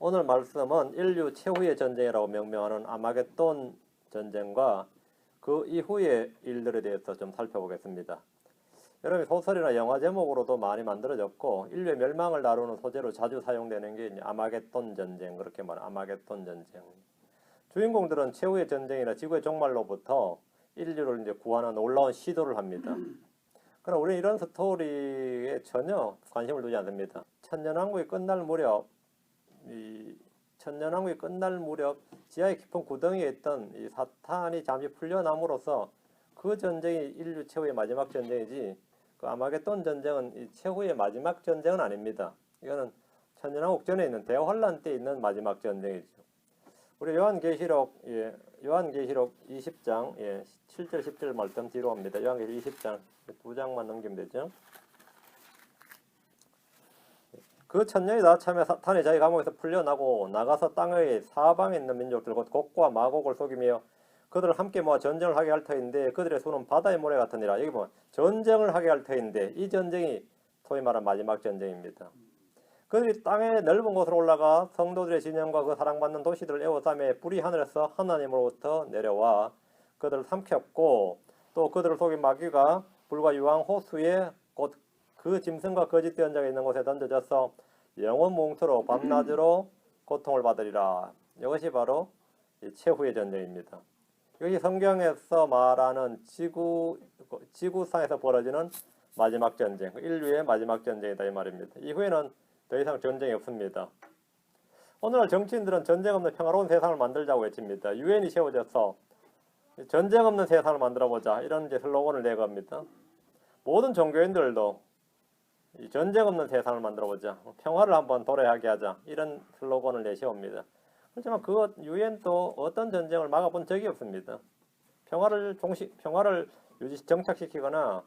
오늘 말씀은 인류 최후의 전쟁이라고 명명하는 아마겟돈 전쟁과 그 이후의 일들에 대해서 좀 살펴보겠습니다. 여러분 소설이나 영화 제목으로도 많이 만들어졌고 인류의 멸망을 다루는 소재로 자주 사용되는 게 아마겟돈 전쟁, 그렇게 말하는 아마겟돈 전쟁. 주인공들은 최후의 전쟁이나 지구의 종말로부터 인류를 이제 구하는 놀라운 시도를 합니다. 그러나 우리는 이런 스토리에 전혀 관심을 두지 않습니다. 천년왕국이 끝날 무렵, 지하의 깊은 구덩이에 있던 이 사탄이 잠시 풀려남으로써 그 전쟁이 인류 최후의 마지막 전쟁이지, 그 아마겟돈 전쟁은 이 최후의 마지막 전쟁은 아닙니다. 이거는 천년왕국 전에 있는 대환란 때 있는 마지막 전쟁이죠. 우리 요한계시록 20장 7절 10절 말씀 뒤로 옵니다. 요한계시록 20장 2장만 넘기면 되죠. 그 천년이 다 참에 사탄이 자기 감옥에서 풀려나고 나가서 땅의 사방에 있는 민족들 곧 곡과 마곡을 속이며 그들을 함께 모아 전쟁을 하게 할 터인데 그들의 수는 바다의 모래 같으니라. 여기 보면 전쟁을 하게 할 터인데 이 전쟁이 소위 말하는 마지막 전쟁입니다. 그들이 땅의 넓은 곳으로 올라가 성도들의 진영과 그 사랑받는 도시들을 에워싸매 불이 하늘에서 하나님으로부터 내려와 그들을 삼켰고, 또 그들을 속인 마귀가 불과 유황 호수에 곧 그 짐승과 거짓 대언자가 있는 곳에 던져져서 영원 몽투로 밤낮으로 고통을 받으리라. 이것이 바로 최후의 전쟁입니다. 이것이 성경에서 말하는 지구상에서 벌어지는 마지막 전쟁, 인류의 마지막 전쟁이다 이 말입니다. 이후에는 더 이상 전쟁이 없습니다. 오늘날 정치인들은 전쟁 없는 평화로운 세상을 만들자고 외칩니다. 유엔이 세워져서 전쟁 없는 세상을 만들어보자 이런 이제 슬로건을 내겁니다. 모든 종교인들도 전쟁 없는 세상을 만들어보자, 평화를 한번 도래하게 하자 이런 슬로건을 내세웁니다. 그렇지만 그 유엔도 어떤 전쟁을 막아본 적이 없습니다. 평화를 정착시키거나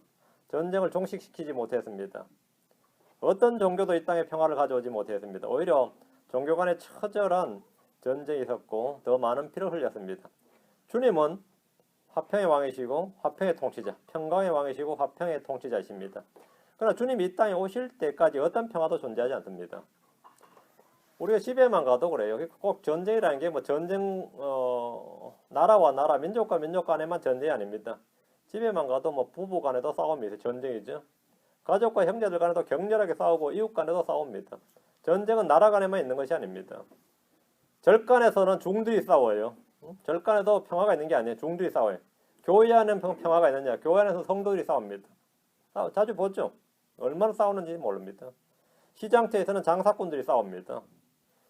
전쟁을 종식시키지 못했습니다. 어떤 종교도 이 땅에 평화를 가져오지 못했습니다. 오히려 종교 간에 처절한 전쟁이 있었고 더 많은 피를 흘렸습니다. 주님은 화평의 왕이시고 화평의 통치자, 평강의 왕이시고 화평의 통치자이십니다. 그러나 주님이 이 땅에 오실 때까지 어떤 평화도 존재하지 않습니다. 우리가 집에만 가도 그래요. 꼭 전쟁이라는 게 뭐 전쟁, 나라와 나라, 민족과 민족 간에만 전쟁이 아닙니다. 집에만 가도 뭐 부부 간에도 싸움이 있어요. 전쟁이죠. 가족과 형제들 간에도 격렬하게 싸우고 이웃 간에도 싸웁니다. 전쟁은 나라 간에만 있는 것이 아닙니다. 절간에서는 중들이 싸워요. 절간에도 평화가 있는 게 아니에요. 중들이 싸워요. 교회 안에는 평화가 있느냐? 교회 안에서 성도들이 싸웁니다. 자주 보죠. 얼마나 싸우는지 모릅니다. 시장터에서는 장사꾼들이 싸웁니다.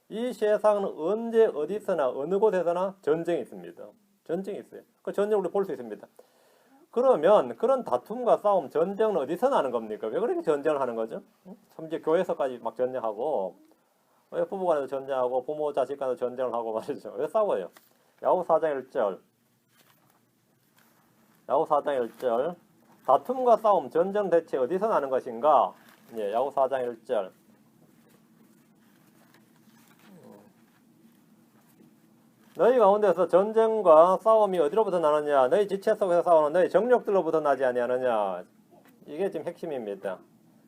이 세상은 언제 어디서나 어느 곳에서나 전쟁이 있습니다. 전쟁이 있어요. 그 전쟁을 볼 수 있습니다. 그러면 그런 다툼과 싸움, 전쟁은 어디서 나는 겁니까? 왜 그렇게 전쟁을 하는 거죠? 심지어 교회에서까지 막 전쟁하고, 왜 부부 간에도 전쟁하고 부모 자식 간에도 전쟁을 하고 말이죠. 왜 싸워요? 야고보 4장 1절 다툼과 싸움, 전쟁 대체 어디서 나는 것인가? 야고보 4장 1절 너희 가운데서 전쟁과 싸움이 어디로부터 나느냐? 너희 지체 속에서 싸우는 너희 정욕들로부터 나지 아니하느냐? 이게 지금 핵심입니다.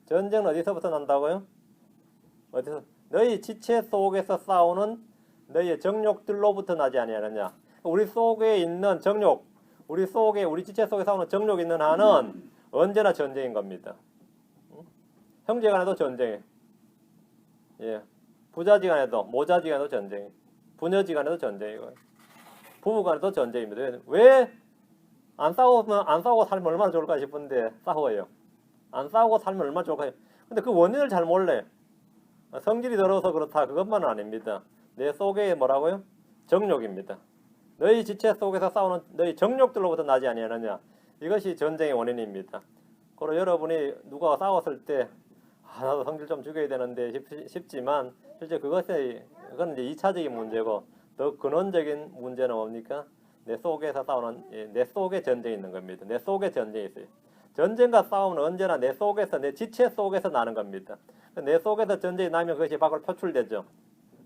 전쟁은 어디서부터 난다고요? 어디서? 너희 지체 속에서 싸우는 너희의 정욕들로부터 나지 아니하느냐? 우리 속에 있는 정욕, 우리 지체 속에 싸우는 정욕이 있는 한은 언제나 전쟁인 겁니다. 형제 간에도 전쟁이에요. 부자지간에도, 모자지간에도 전쟁이에요. 부녀지간에도 전쟁이고 부부 간에도 전쟁입니다. 왜 안 싸우고 살면 얼마나 좋을까 싶은데 싸워요. 안 싸우고 살면 얼마나 좋을까요? 근데 그 원인을 잘 몰라요. 성질이 더러워서 그렇다 그것만은 아닙니다. 내 속에 뭐라고요? 정욕입니다. 너희 지체 속에서 싸우는 너희 정욕들로부터 나지 아니하느냐? 이것이 전쟁의 원인입니다. 그리고 여러분이 누가 싸웠을 때 나도 성질 좀 죽여야 되는데 싶지만 실제 그건 이제 2차적인 문제고 더 근원적인 문제는 뭡니까? 내 속에서 싸우는 내 속에 전쟁이 있는 겁니다. 내 속에 전쟁이 있어요. 전쟁과 싸움은 언제나 내 속에서 내 지체 속에서 나는 겁니다. 내 속에서 전쟁이 나면 그것이 밖으로 표출되죠.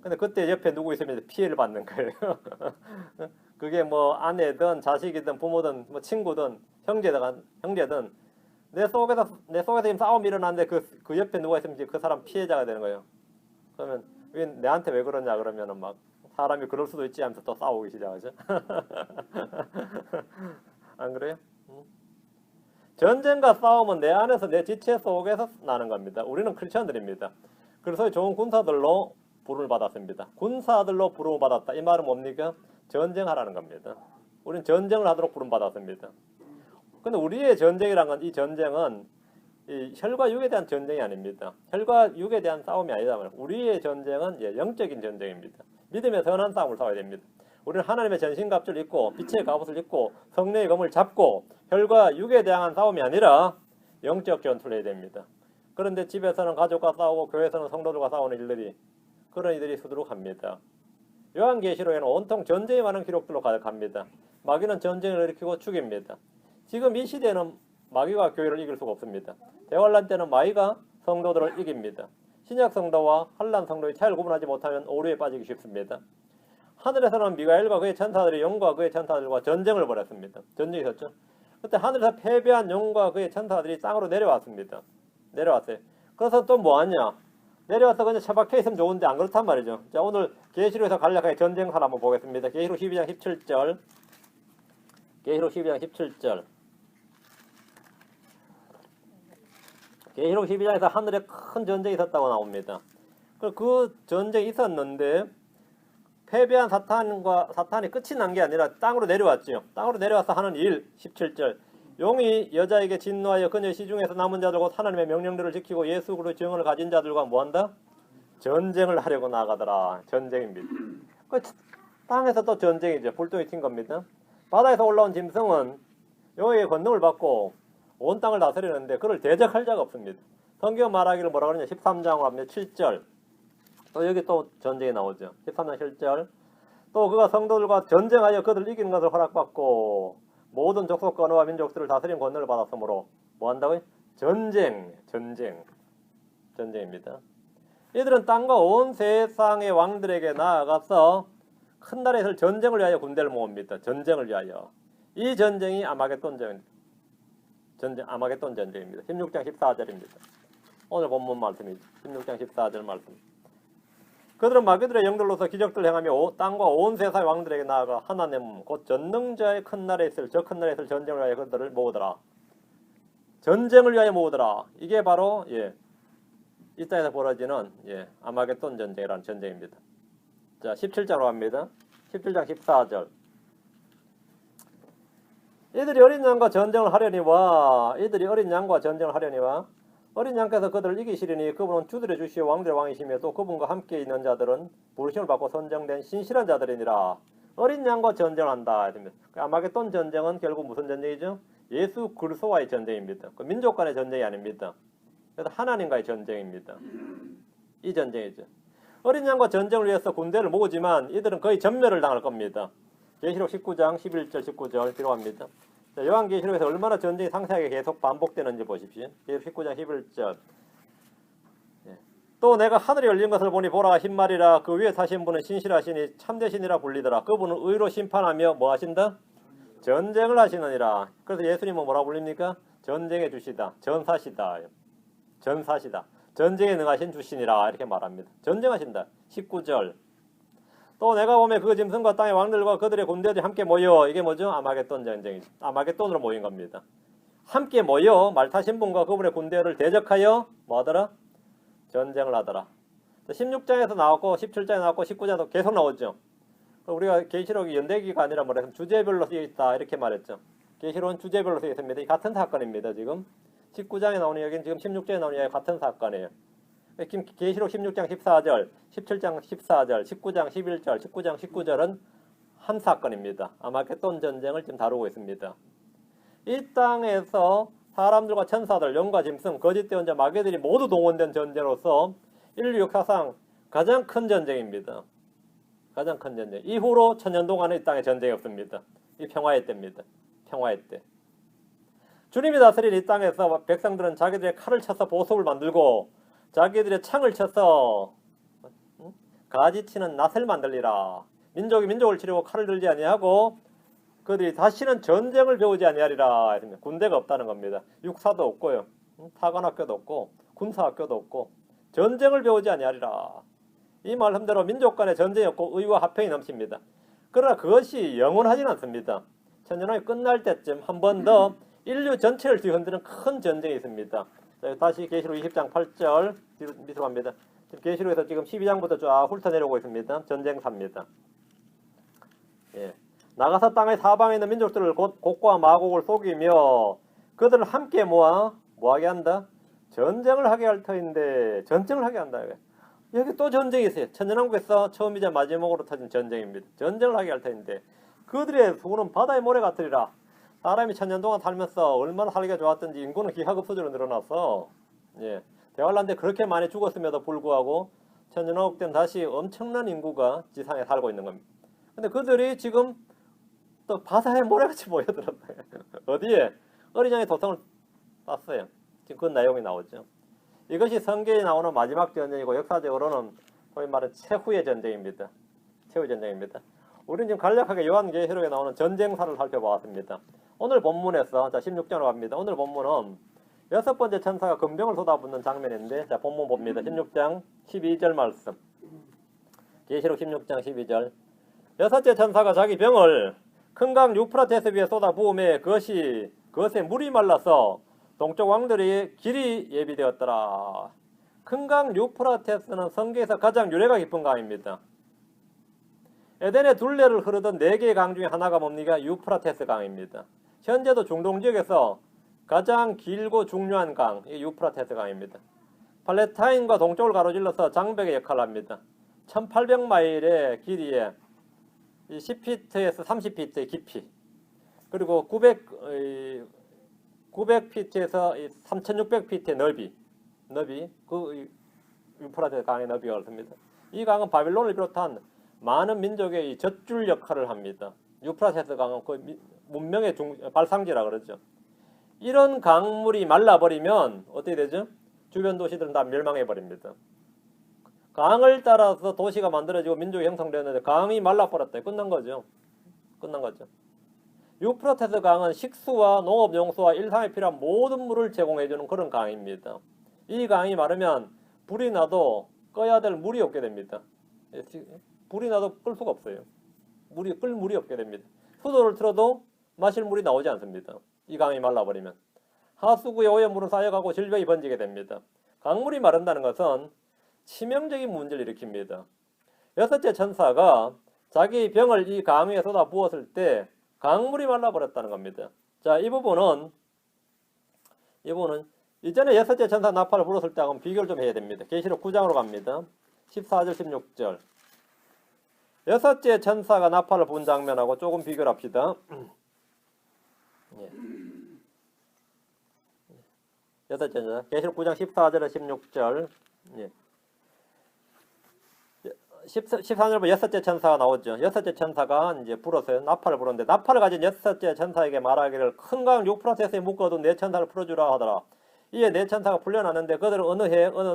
근데 그때 옆에 누구 있으면 피해를 받는 거예요. 그게 뭐 아내든 자식이든 부모든 뭐 친구든 형제든 내 속에서 지금 싸움이 일어났는데 그 옆에 누가 있으면 그 사람 피해자가 되는 거예요. 그러면 왜 내한테 왜 그러냐 그러면은 막 사람이 그럴 수도 있지 하면서 또 싸우기 시작하죠. 안 그래요? 전쟁과 싸움은 내 안에서 내 지체 속에서 나는 겁니다. 우리는 크리스천들입니다. 그래서 좋은 군사들로 부름을 받았습니다. 군사들로 부름을 받았다. 이 말은 뭡니까? 전쟁하라는 겁니다. 우리는 전쟁을 하도록 부름 받았습니다. 근데 우리의 전쟁이란 건 이 전쟁은 이 혈과 육에 대한 전쟁이 아닙니다. 혈과 육에 대한 싸움이 아니다. 우리의 전쟁은 영적인 전쟁입니다. 믿음의 선한 싸움을 싸워야 됩니다. 우리는 하나님의 전신갑주를 입고 빛의 갑옷을 입고 성령의 검을 잡고 혈과 육에 대한 싸움이 아니라 영적 전투를 해야 됩니다. 그런데 집에서는 가족과 싸우고 교회에서는 성도들과 싸우는 일들이 그런 이들이 수두룩합니다. 요한계시록에는 온통 전쟁이 많은 기록들로 가득합니다. 마귀는 전쟁을 일으키고 죽입니다. 지금 이 시대는 마귀가 교회를 이길 수가 없습니다. 대환란 때는 마귀가 성도들을 이깁니다. 신약 성도와 한란 성도의 차이를 구분하지 못하면 오류에 빠지기 쉽습니다. 하늘에서는 미가엘과 그의 천사들이 영과 그의 천사들과 전쟁을 벌였습니다. 전쟁이 있었죠. 그때 하늘에서 패배한 영과 그의 천사들이 땅으로 내려왔습니다. 내려왔어요. 그래서 또 뭐하냐? 내려와서 그냥 처박혀 있으면 좋은데 안 그렇단 말이죠. 자, 오늘 계시록에서 간략하게 전쟁사를 한번 보겠습니다. 계시록 12장 17절. 계시록 12장 17절. 계시록 12장에서 하늘에 큰 전쟁이 있었다고 나옵니다. 그 전쟁이 있었는데 패배한 사탄이 끝이 난 게 아니라 땅으로 내려왔지요. 땅으로 내려와서 하는 일 17절. 용이 여자에게 진노하여 그녀의 시중에서 남은 자들과 하나님의 명령들을 지키고 예수 그리스도의 증언을 가진 자들과 뭐한다? 전쟁을 하려고 나가더라. 전쟁입니다. 그 땅에서 또 전쟁이죠. 불똥이 튄 겁니다. 바다에서 올라온 짐승은 여호와의 권능을 받고 온 땅을 다스리는데 그를 대적할 자가 없습니다. 성경 말하기를 뭐라 그러냐? 13장으로 하면 7절. 또 여기 또 전쟁이 나오죠. 13장 7절. 또 그가 성도들과 전쟁하여 그들을 이기는 것을 허락받고 모든 족속 언어와 민족들을 다스리는 권능을 받았으므로 뭐 한다고요? 전쟁입니다. 이들은 땅과 온 세상의 왕들에게 나아가서 큰 나라에서 전쟁을 위하여 군대를 모읍니다. 전쟁을 위하여. 이 전쟁이 아마겟돈 전쟁입니다. 16장 14절입니다. 오늘 본문 말씀이죠. 16장 14절 말씀. 그들은 마귀들의 영들로서 기적들을 행하며 땅과 온 세상의 왕들에게 나아가 하나님 곧 전능자의 큰 나라에 있을 저 큰 나라에 있을 전쟁을 위하여 그들을 모으더라. 전쟁을 위하여 모으더라. 이게 바로 이 땅에서 벌어지는 아마겟돈 전쟁이라는 전쟁입니다. 자, 17장으로 갑니다. 17장 14절. 이들이 어린 양과 전쟁을 하려니와 어린 양께서 그들을 이기시리니 그분은 주들의 주시오 왕들의 왕이시며 또 그분과 함께 있는 자들은 부르심을 받고 선정된 신실한 자들이니라. 어린 양과 전쟁을 한다. 아마겟돈 전쟁은 결국 무슨 전쟁이죠? 예수 그리스도와의 전쟁입니다. 그 민족 간의 전쟁이 아닙니다. 그래서 하나님과의 전쟁입니다. 이 전쟁이죠. 어린 양과 전쟁을 위해서 군대를 모으지만 이들은 거의 전멸을 당할 겁니다. 계시록 19장 11절 19절 기록합니다. 요한계시록에서 얼마나 전쟁이 상세하게 계속 반복되는지 보십시오. 계시록 19장 11절. 또 내가 하늘이 열린 것을 보니 보라 흰말이라 그 위에 사신 분은 신실하시니 참되시니라 불리더라. 그분은 의로 심판하며 뭐 하신다? 전쟁을 하시느니라. 그래서 예수님은 뭐라고 불립니까? 전쟁의 주시다. 전사시다. 전쟁에 능하신 주시니라 이렇게 말합니다. 전쟁하신다. 19절. 또 내가 보면 그 짐승과 땅의 왕들과 그들의 군대들이 함께 모여 이게 뭐죠? 아마겟돈 전쟁이죠. 아마겟돈으로 모인 겁니다. 함께 모여 말 타신 분과 그분의 군대를 대적하여 뭐하더라? 전쟁을 하더라. 16장에서 나왔고 17장에 나왔고 19장에도 계속 나오죠. 우리가 계시록이 연대기가 아니라 뭐래서 주제별로 쓰여 있다 이렇게 말했죠. 계시록은 주제별로 쓰여 있습니다. 이 같은 사건입니다. 지금 19장에 나오는 여기는 지금 16장에 나오는 여기 같은 사건이에요. 지금 계시록 16장 14절, 17장 14절, 19장 11절, 19장 19절은 한 사건입니다. 아마겟돈 전쟁을 지금 다루고 있습니다. 이 땅에서 사람들과 천사들, 영과 짐승, 거짓 대언자, 마귀들이 모두 동원된 전쟁으로서 인류 역사상 가장 큰 전쟁입니다. 가장 큰 전쟁. 이후로 천년 동안은 이 땅에 전쟁이 없습니다. 이 평화의 때입니다. 평화의 때. 주님이 다스린 이 땅에서 백성들은 자기들의 칼을 쳐서 보석을 만들고 자기들의 창을 쳐서 가지치는 낫을 만들리라. 민족이 민족을 치려고 칼을 들지 아니하고 그들이 다시는 전쟁을 배우지 아니하리라. 군대가 없다는 겁니다. 육사도 없고요. 타관학교도 없고 군사학교도 없고 전쟁을 배우지 아니하리라. 이 말씀대로 민족 간의 전쟁이 없고 의와 화평이 넘칩니다. 그러나 그것이 영원하지는 않습니다. 천년왕이 끝날 때쯤 한 번 더 인류 전체를 뒤흔드는 큰 전쟁이 있습니다. 자, 다시 계시록 20장 8절 밑으로 갑니다. 계시록에서 지금 12장부터 쫙 훑어내려오고 있습니다. 전쟁사입니다. 예. 나가서 땅의 사방에 있는 민족들을 곧 곡과 마곡을 속이며 그들을 함께 모아 뭐하게 한다? 전쟁을 하게 할 터인데 전쟁을 하게 한다. 여기 또 전쟁이 있어요. 천년왕국에서 처음이자 마지막으로 터진 전쟁입니다. 전쟁을 하게 할 터인데 그들의 수는 바다의 모래 같으리라. 사람이 천년 동안 살면서 얼마나 살기가 좋았던지 인구는 기하급수적으로 늘어나서 예, 대환란 때 그렇게 많이 죽었음에도 불구하고 천년왕국 때는 다시 엄청난 인구가 지상에 살고 있는 겁니다. 근데 그들이 지금 또 바다의 모래같이 모여들었어요. 어디에? 어린양의 도성을 땄어요. 지금 그 내용이 나오죠. 이것이 성경에 나오는 마지막 전쟁이고 역사적으로는 소위 말하는 최후의 전쟁입니다. 최후의 전쟁입니다. 우리는 지금 간략하게 요한계시록에 나오는 전쟁사를 살펴보았습니다. 오늘 본문에서 자 16장으로 갑니다. 오늘 본문은 여섯 번째 천사가 금병을 쏟아붓는 장면인데 자 본문 봅니다. 16장 12절 말씀. 계시록 16장 12절. 여섯째 천사가 자기 병을 큰 강 유프라테스 위에 쏟아부음에 그것에 물이 말라서 동쪽 왕들의 길이 예비되었더라. 큰 강 유프라테스는 성경에서 가장 유래가 깊은 강입니다. 에덴의 둘레를 흐르던 4개의 강 중에 하나가 뭡니까? 유프라테스 강입니다. 현재도 중동 지역에서 가장 길고 중요한 강, 이 유프라테스 강입니다. 팔레타인과 동쪽을 가로질러서 장벽의 역할을 합니다. 1800마일의 길이에 10피트에서 30피트의 깊이, 그리고 900피트에서 3600피트의 넓이, 그 유프라테스 강의 넓이가 그렇습니다. 이 강은 바빌론을 비롯한 많은 민족의 젖줄 역할을 합니다. 유프라테스 강은 그 문명의 발상지라 그러죠. 이런 강물이 말라버리면 어떻게 되죠? 주변 도시들은 다 멸망해버립니다. 강을 따라서 도시가 만들어지고 민족이 형성되었는데 강이 말라버렸다. 끝난 거죠. 유프라테스 강은 식수와 농업용수와 일상에 필요한 모든 물을 제공해주는 그런 강입니다. 이 강이 마르면 불이 나도 꺼야 될 물이 없게 됩니다. 불이 나도 끌 수가 없어요. 끌 물이 없게 됩니다. 수도를 틀어도 마실 물이 나오지 않습니다. 이 강이 말라버리면. 하수구에 오염물은 쌓여가고 질병이 번지게 됩니다. 강물이 마른다는 것은 치명적인 문제를 일으킵니다. 여섯째 천사가 자기 병을 이 강 위에 쏟아 부었을 때 강물이 말라버렸다는 겁니다. 자, 이 부분은 이전에 여섯째 천사 나팔을 불었을 때하고는 비교를 좀 해야 됩니다. 계시록 9장으로 갑니다. 14절 16절. 여섯째 천사가 나팔을 분 장면하고 조금 비교를 합시다. 예. 여섯째 천사 계시록 9장 14절에 16절. 예. 14절부터 여섯째 천사가 나오죠. 여섯째 천사가 이제 불었어요. 나팔을 불었는데 나팔을 가진 여섯째 천사에게 말하기를 큰 강 유프라테스에 묶어둔 네 천사를 풀어주라 하더라. 이에 네 천사가 풀려났는데 그들은 어느 해 어느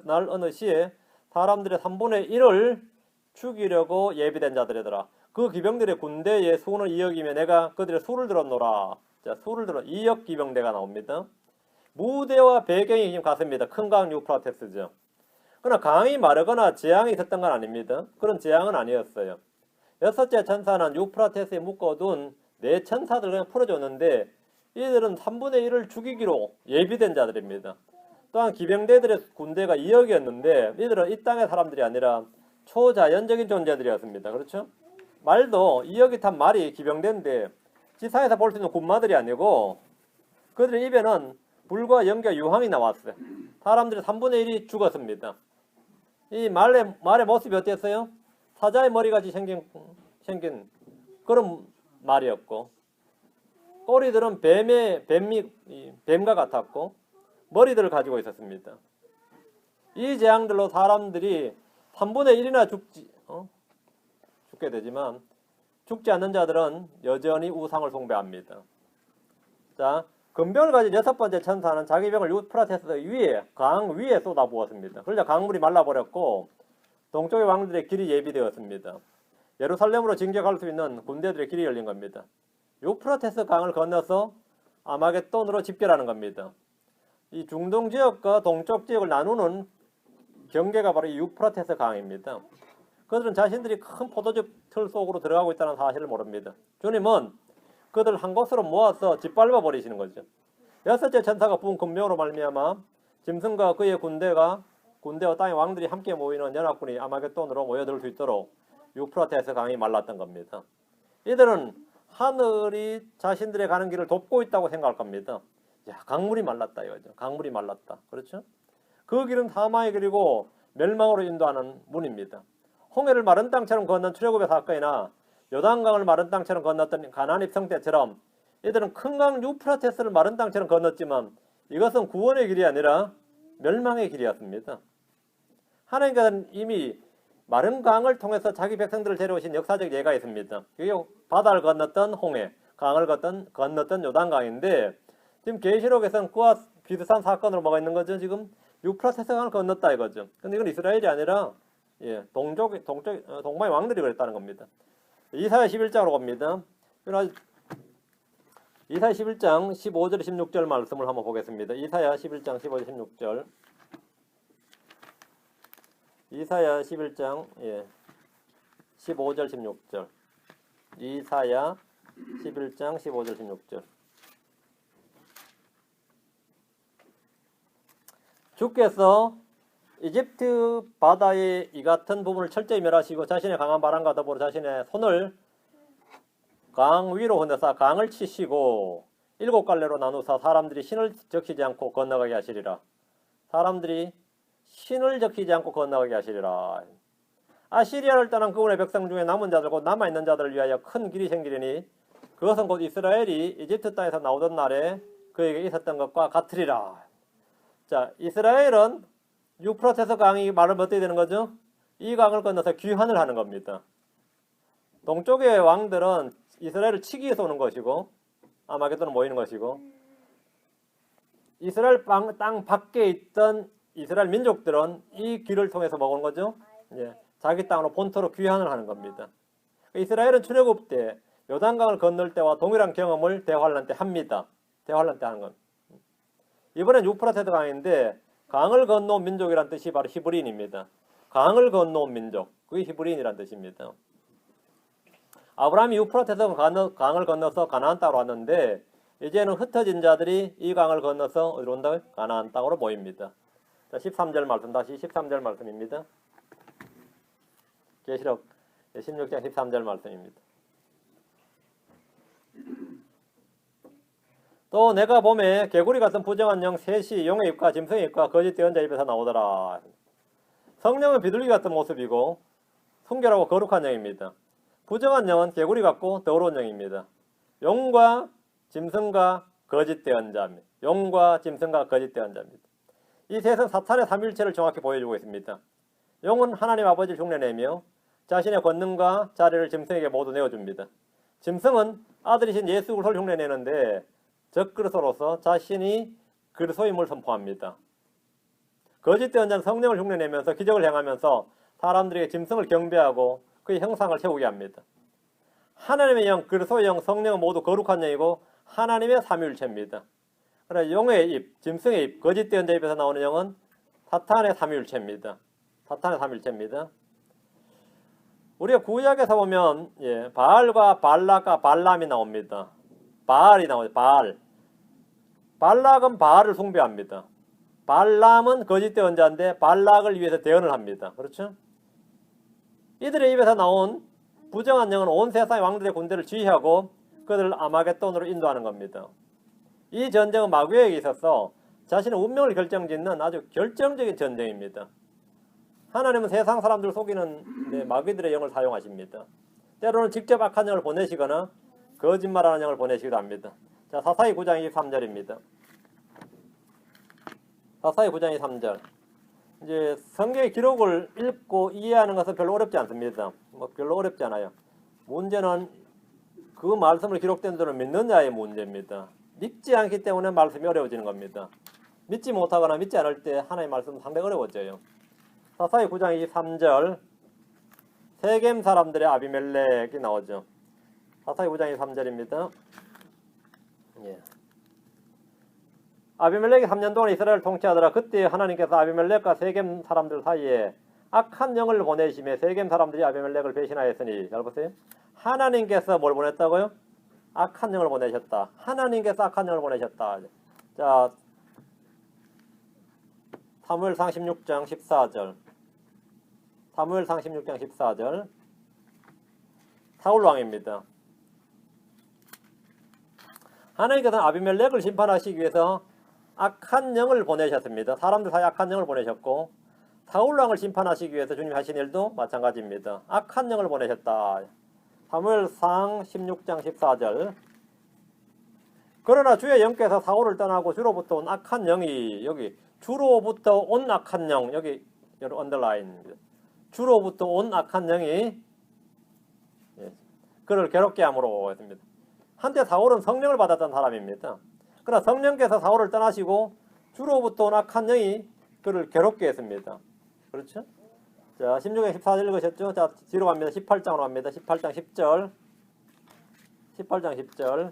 날 어느 시에 사람들의 3분의 1을 죽이려고 예비된 자들이더라. 그 기병들의 군대의 수를 이역이며 내가 그들의 수를 들었노라. 자, 수를 들어 2역 기병대가 나옵니다. 무대와 배경이 지금 같습니다. 큰 강 유프라테스죠. 그러나 강이 마르거나 재앙이 있었던 건 아닙니다. 그런 재앙은 아니었어요. 여섯째 천사는 유프라테스에 묶어둔 네 천사들을 그냥 풀어줬는데 이들은 3분의 1을 죽이기로 예비된 자들입니다. 또한 기병대들의 군대가 2역이었는데 이들은 이 땅의 사람들이 아니라 초자연적인 존재들이었습니다. 그렇죠? 말도 2역이 탄 말이 기병대인데 지상에서 볼 수 있는 군마들이 아니고 그들의 입에는 불과 연기와 유황이 나왔어요. 사람들의 3분의 1이 죽었습니다. 이 말의 모습이 어땠어요? 사자의 머리같이 생긴 그런 말이었고 꼬리들은 뱀과 같았고 머리들을 가지고 있었습니다. 이 재앙들로 사람들이 3분의 1이나 죽게 되지만 죽지 않는 자들은 여전히 우상을 숭배합니다. 자, 금병을 가진 여섯 번째 천사는 자기 병을 유프라테스 위에 강 위에 쏟아부었습니다. 그러자 강물이 말라버렸고 동쪽의 왕들의 길이 예비되었습니다. 예루살렘으로 진격할 수 있는 군대들의 길이 열린 겁니다. 유프라테스 강을 건너서 아마겟돈으로 집결하는 겁니다. 이 중동 지역과 동쪽 지역을 나누는 경계가 바로 이 유프라테스 강입니다. 그들은 자신들이 큰 포도즙 틀 속으로 들어가고 있다는 사실을 모릅니다. 주님은 그들을 한 곳으로 모아서 짓밟아 버리시는 거죠. 여섯째 천사가 부은 금명으로 말미암아 짐승과 그의 군대와 땅의 왕들이 함께 모이는 연합군이 아마겟돈으로 모여들 수 있도록 유프라테스 강이 말랐던 겁니다. 이들은 하늘이 자신들의 가는 길을 돕고 있다고 생각할 겁니다. 야, 강물이 말랐다 이거죠. 강물이 말랐다. 그렇죠? 그 길은 사망의 길이고 멸망으로 인도하는 문입니다. 홍해를 마른 땅처럼 건넌 출애굽의 사건이나 요단강을 마른 땅처럼 건넜던 가나안 입성 때처럼 이들은 큰 강 유프라테스를 마른 땅처럼 건넜지만 이것은 구원의 길이 아니라 멸망의 길이었습니다. 하나님께서는 이미 마른 강을 통해서 자기 백성들을 데려오신 역사적 예가 있습니다. 그게 바다를 건넜던 홍해, 강을 건넜던 요단강인데 지금 계시록에서는 그와 비슷한 사건으로 뭐가 있는 거죠? 지금 유프라테스 강을 건넜다 이거죠. 근데 이건 이스라엘이 아니라 동방의 왕들이 그랬다는 겁니다. 이사야 11장으로 갑니다. 이사야 11장 15절 16절 말씀을 한번 보겠습니다. 이사야 11장 15절 16절. 이사야 11장 15절 16절. 이사야 11장 15절 16절. 주께서 이집트 바다의 이 같은 부분을 철저히 멸하시고 자신의 강한 바람과 더불어 자신의 손을 강 위로 건너사 강을 치시고 7갈래로 나누사 사람들이 신을 적히지 않고 건너가게 하시리라. 사람들이 신을 적히지 않고 건너가게 하시리라. 아시리아를 떠난 그분의 백성 중에 남은 자들 곧 남아있는 자들을 위하여 큰 길이 생기리니 그것은 곧 이스라엘이 이집트 땅에서 나오던 날에 그에게 있었던 것과 같으리라. 자, 이스라엘은 유프라테스 강이 말하면 어떻게 되는 거죠? 이 강을 건너서 귀환을 하는 겁니다. 동쪽의 왕들은 이스라엘을 치기 위해서 오는 것이고 아마겟돈은 모이는 것이고 이스라엘 땅 밖에 있던 이스라엘 민족들은 이 길을 통해서 먹은 거죠. 자기 땅으로 본토로 귀환을 하는 겁니다. 이스라엘은 출애굽 때 요단강을 건널 때와 동일한 경험을 대환란 때 합니다. 대환란 때 하는 건. 이번엔 유프라테스 강인데 강을 건너온 민족이란 뜻이 바로 히브리인입니다. 강을 건너온 민족, 그게 히브리인이란 뜻입니다. 아브라함이 유프라테스 강을 건너서 가나안 땅으로 왔는데 이제는 흩어진 자들이 이 강을 건너서 어디로 온다? 가나안 땅으로 모입니다. 자, 13절 말씀, 다시 13절 말씀입니다. 계시록 16장 13절 말씀입니다. 또 내가 봄에 개구리 같은 부정한 영 셋이 용의 입과 짐승의 입과 거짓 대언자 입에서 나오더라. 성령은 비둘기 같은 모습이고 순결하고 거룩한 영입니다. 부정한 영은 개구리 같고 더러운 영입니다. 용과 짐승과 거짓 대언자입니다. 용과 짐승과 거짓 대언자입니다. 이 셋은 사탄의 삼위일체를 정확히 보여주고 있습니다. 용은 하나님 아버지를 흉내내며 자신의 권능과 자리를 짐승에게 모두 내어줍니다. 짐승은 아들이신 예수 그리스도를 흉내내는데 적그리스도로서 자신이 그리스도임을 선포합니다. 거짓 대언자는 성령을 흉내내면서 기적을 행하면서 사람들에게 짐승을 경배하고 그의 형상을 세우게 합니다. 하나님의 영, 그리스도의 영, 성령은 모두 거룩한 영이고 하나님의 삼위일체입니다. 그러나 용의 입, 짐승의 입, 거짓 대언자 입에서 나오는 영은 사탄의 삼위일체입니다. 사탄의 삼위일체입니다. 우리가 구약에서 보면 바알과 발락과 발람이 나옵니다. 바알이 나오죠. 바알. 발락은 바알을 숭배합니다. 발람은 거짓 대언자인데 발락을 위해서 대언을 합니다. 그렇죠? 이들의 입에서 나온 부정한 영은 온 세상의 왕들의 군대를 지휘하고 그들을 아마겟돈으로 인도하는 겁니다. 이 전쟁은 마귀에게 있어서 자신의 운명을 결정짓는 아주 결정적인 전쟁입니다. 하나님은 세상 사람들을 속이는 마귀들의 영을 사용하십니다. 때로는 직접 악한 영을 보내시거나 거짓말하는 영을 보내시기도 합니다. 자, 사사기 9장 23절입니다. 사사기 9장 23절. 이제 성경의 기록을 읽고 이해하는 것은 별로 어렵지 않습니다. 별로 어렵지 않아요. 문제는 그 말씀을 기록된 대로 믿는 자의 문제입니다. 믿지 않기 때문에 말씀이 어려워지는 겁니다. 믿지 못하거나 믿지 않을 때 하나님의 말씀은 상당히 어려워져요. 사사기 9장 23절 세겜 사람들의 아비멜렉이 나오죠. 사사기 9장 23절입니다. 아비멜렉이 3년 동안 이스라엘을 통치하더라. 그때 하나님께서 아비멜렉과 세겜 사람들 사이에 악한 영을 보내시며 세겜 사람들이 아비멜렉을 배신하였으니, 잘 보세요. 하나님께서 뭘 보냈다고요? 악한 영을 보내셨다. 하나님께서 악한 영을 보내셨다. 자, 사무엘상 16장 14절. 사무엘상 16장 14절. 사울 왕입니다. 하나님께서는 아비멜렉을 심판하시기 위해서 악한 영을 보내셨습니다. 사람들 사이에 악한 영을 보내셨고, 사울 왕을 심판하시기 위해서 주님이 하신 일도 마찬가지입니다. 악한 영을 보내셨다. 사무엘상 16장 14절. 그러나 주의 영께서 사울을 떠나고 주로부터 온 악한 영이, 여기 주로부터 온 악한 영, 여기 언더라인, 주로부터 온 악한 영이 그를 괴롭게 함으로 했습니다. 한때 사울은 성령을 받았던 사람입니다. 그러나 성령께서 사울을 떠나시고 주로부터 온 악한 영이 그를 괴롭게 했습니다. 그렇죠? 자, 16장 14절 읽으셨죠? 자, 뒤로 갑니다. 18장으로 갑니다. 18장 10절. 18장 10절.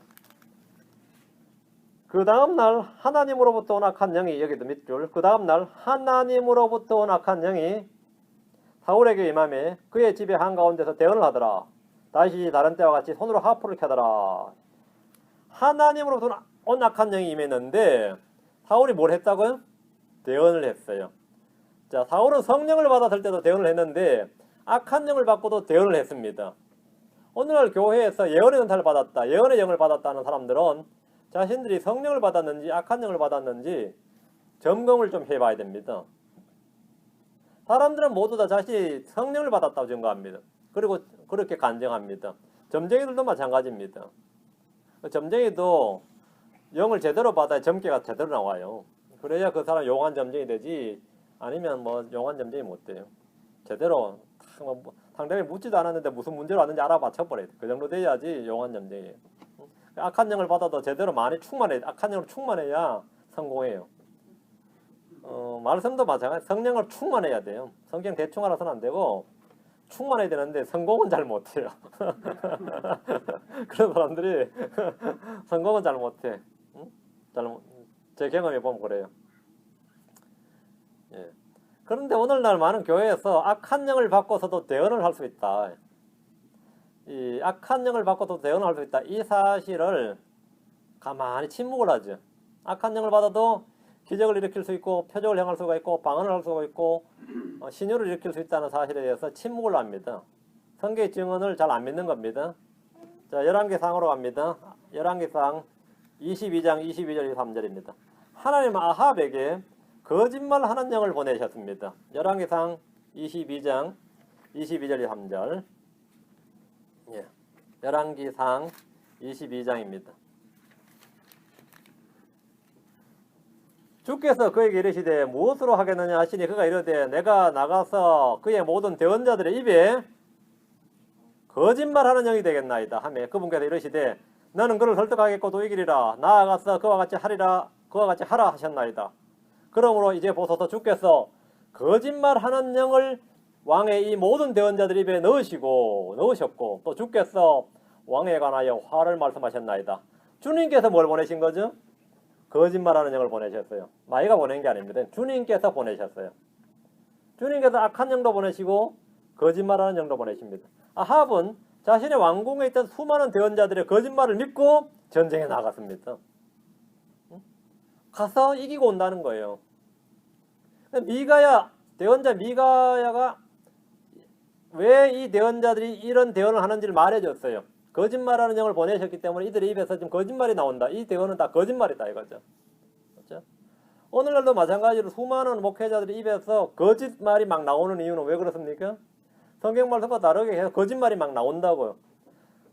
그 다음날 하나님으로부터 온 악한 영이, 여기도 밑줄, 그 다음날 하나님으로부터 온 악한 영이 사울에게 임하매 그의 집에 한가운데서 대언을 하더라. 다시 다른 때와 같이 손으로 하프를 켜더라. 하나님으로부터 온 악한 영이 임했는데 사울이 뭘 했다고요? 대언을 했어요. 자, 사울은 성령을 받았을 때도 대언을 했는데 악한 영을 받고도 대언을 했습니다. 오늘날 교회에서 예언의 은사를 받았다, 예언의 영을 받았다는 사람들은 자신들이 성령을 받았는지 악한 영을 받았는지 점검을 좀 해봐야 됩니다. 사람들은 모두 다 자신이 성령을 받았다고 증거합니다. 그리고 그렇게 간증합니다. 점쟁이들도 마찬가지입니다. 점쟁이도 영을 제대로 받아야 점괘가 제대로 나와요. 그래야 그 사람 용한 점쟁이 되지, 아니면 뭐 용한 점쟁이 못 돼요. 제대로 상대방이 묻지도 않았는데 무슨 문제로 왔는지 알아 맞춰버려야 돼. 그 정도 돼야지 용한 점쟁이에요. 악한 영을 받아도 제대로 많이 충만해야 돼. 악한 영으로 충만해야 성공해요. 말씀도 마찬가지. 성령을 충만해야 돼요. 성경 대충 알아서는 안 되고 충만해야 되는데 성공은 잘 못해요. 그런 사람들이 성공은 잘 못해. 제 경험에 보면 그래요. 예. 그런데 오늘날 많은 교회에서 악한 영을 받고서도 대언을 할 수 있다. 이 악한 영을 받고도 대언을 할 수 있다. 이 사실을 가만히 침묵을 하죠. 악한 영을 받아도 기적을 일으킬 수 있고 표적을 행할 수가 있고 방언을 할 수가 있고 신유를 일으킬 수 있다는 사실에 대해서 침묵을 합니다. 성경의 증언을 잘 안 믿는 겁니다. 자, 열왕기상으로 갑니다. 열왕기상 22장 22절 23절입니다. 하나님은 아합에게 거짓말하는 영을 보내셨습니다. 열왕기상 22장 22절 23절. 예. 열왕기상 22장입니다. 주께서 그에게 이르시되 무엇으로 하겠느냐 하시니 그가 이르되 내가 나가서 그의 모든 대언자들의 입에 거짓말하는 영이 되겠나이다 하며 그분께서 이르시되 너는 그를 설득하겠고 또 이기리라. 나아가서 그와 같이 하라 하셨나이다. 그러므로 이제 보소서 주께서 거짓말하는 영을 왕의 이 모든 대언자들 입에 넣으셨고 또 주께서 왕에 관하여 화를 말씀하셨나이다. 주님께서 뭘 보내신 거죠? 거짓말하는 영을 보내셨어요. 마귀가 보낸 게 아닙니다. 주님께서 보내셨어요. 주님께서 악한 영도 보내시고 거짓말하는 영도 보내십니다. 아합은 자신의 왕궁에 있던 수많은 대언자들의 거짓말을 믿고 전쟁에 나갔습니다. 가서 이기고 온다는 거예요. 대언자 미가야가 왜 이 대언자들이 이런 대언을 하는지를 말해줬어요. 거짓말하는 영을 보내셨기 때문에 이들의 입에서 지금 거짓말이 나온다. 이 대언은 다 거짓말이다 이거죠. 그렇죠? 오늘날도 마찬가지로 수많은 목회자들의 입에서 거짓말이 막 나오는 이유는 왜 그렇습니까? 성경 말씀과 다르게 해서 거짓말이 막 나온다고요.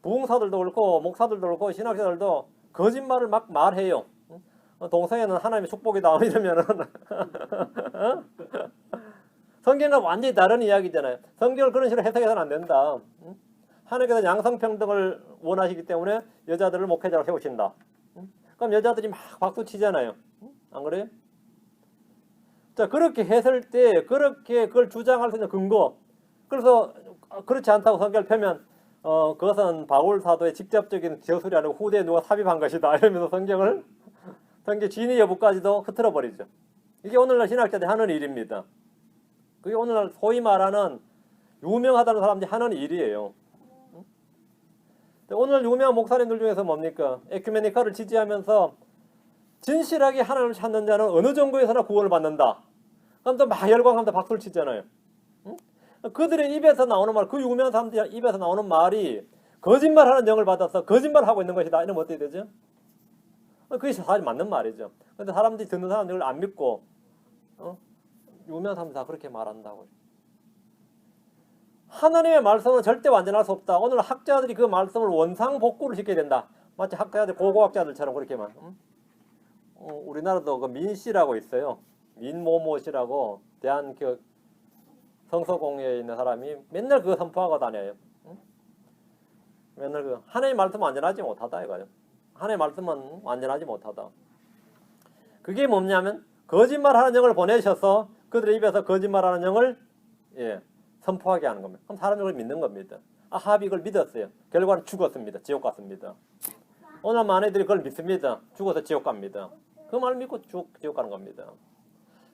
부흥사들도 그렇고 목사들도 그렇고 신학자들도 거짓말을 막 말해요. 동성애는 하나님의 축복이다 이러면은 성경과 완전히 다른 이야기잖아요. 성경을 그런 식으로 해석해서는 안 된다. 하나님께서 양성평등을 원하시기 때문에 여자들을 목회자로 세우신다. 그럼 여자들이 막 박수 치잖아요. 안 그래요? 자, 그렇게 했을 때 그렇게 그걸 주장할 수 있는 근거, 그래서 그렇지 않다고 성경을 펴면 그것은 바울 사도의 직접적인 저술이 아니고 후대에 누가 삽입한 것이다 이러면서 성경을 성경 진위 여부까지도 흐트러 버리죠. 이게 오늘날 신학자들이 하는 일입니다. 그게 오늘날 소위 말하는 유명하다는 사람들이 하는 일이에요. 오늘 유명한 목사님들 중에서 뭡니까? 에큐메니카를 지지하면서 진실하게 하나님을 찾는 자는 어느 정도에서나 구원을 받는다. 그럼 또 막 열광하면서 박수를 치잖아요. 응? 그들의 입에서 나오는 말, 그 유명한 사람들의 입에서 나오는 말이 거짓말하는 영을 받아서 거짓말하고 있는 것이다. 이러면 어떻게 되죠? 그게 사실 맞는 말이죠. 근데 사람들이 듣는 사람들을 안 믿고 유명한 사람들 다 그렇게 말한다고. 하나님의 말씀은 절대 완전할 수 없다. 오늘 학자들이 그 말씀을 원상복구를 시켜야 된다. 마치 학자들, 고고학자들처럼 그렇게만. 우리나라도 그 민씨라고 있어요. 민모모씨라고 대한 그 성서공회에 있는 사람이 맨날 그거 선포하고 다녀요. 맨날 그 하나님의 말씀은 완전하지 못하다 이거예요. 하나님의 말씀은 완전하지 못하다. 그게 뭐냐면 거짓말하는 영을 보내셔서 그들의 입에서 거짓말하는 영을 선포하게 하는 겁니다. 그럼 사람들을 믿는 겁니다. 아합이 이걸 믿었어요. 결과는 죽었습니다. 지옥 갔습니다. 오늘 많은 이들이 그걸 믿습니다. 죽어서 지옥 갑니다. 그 말 믿고 지옥 가는 겁니다.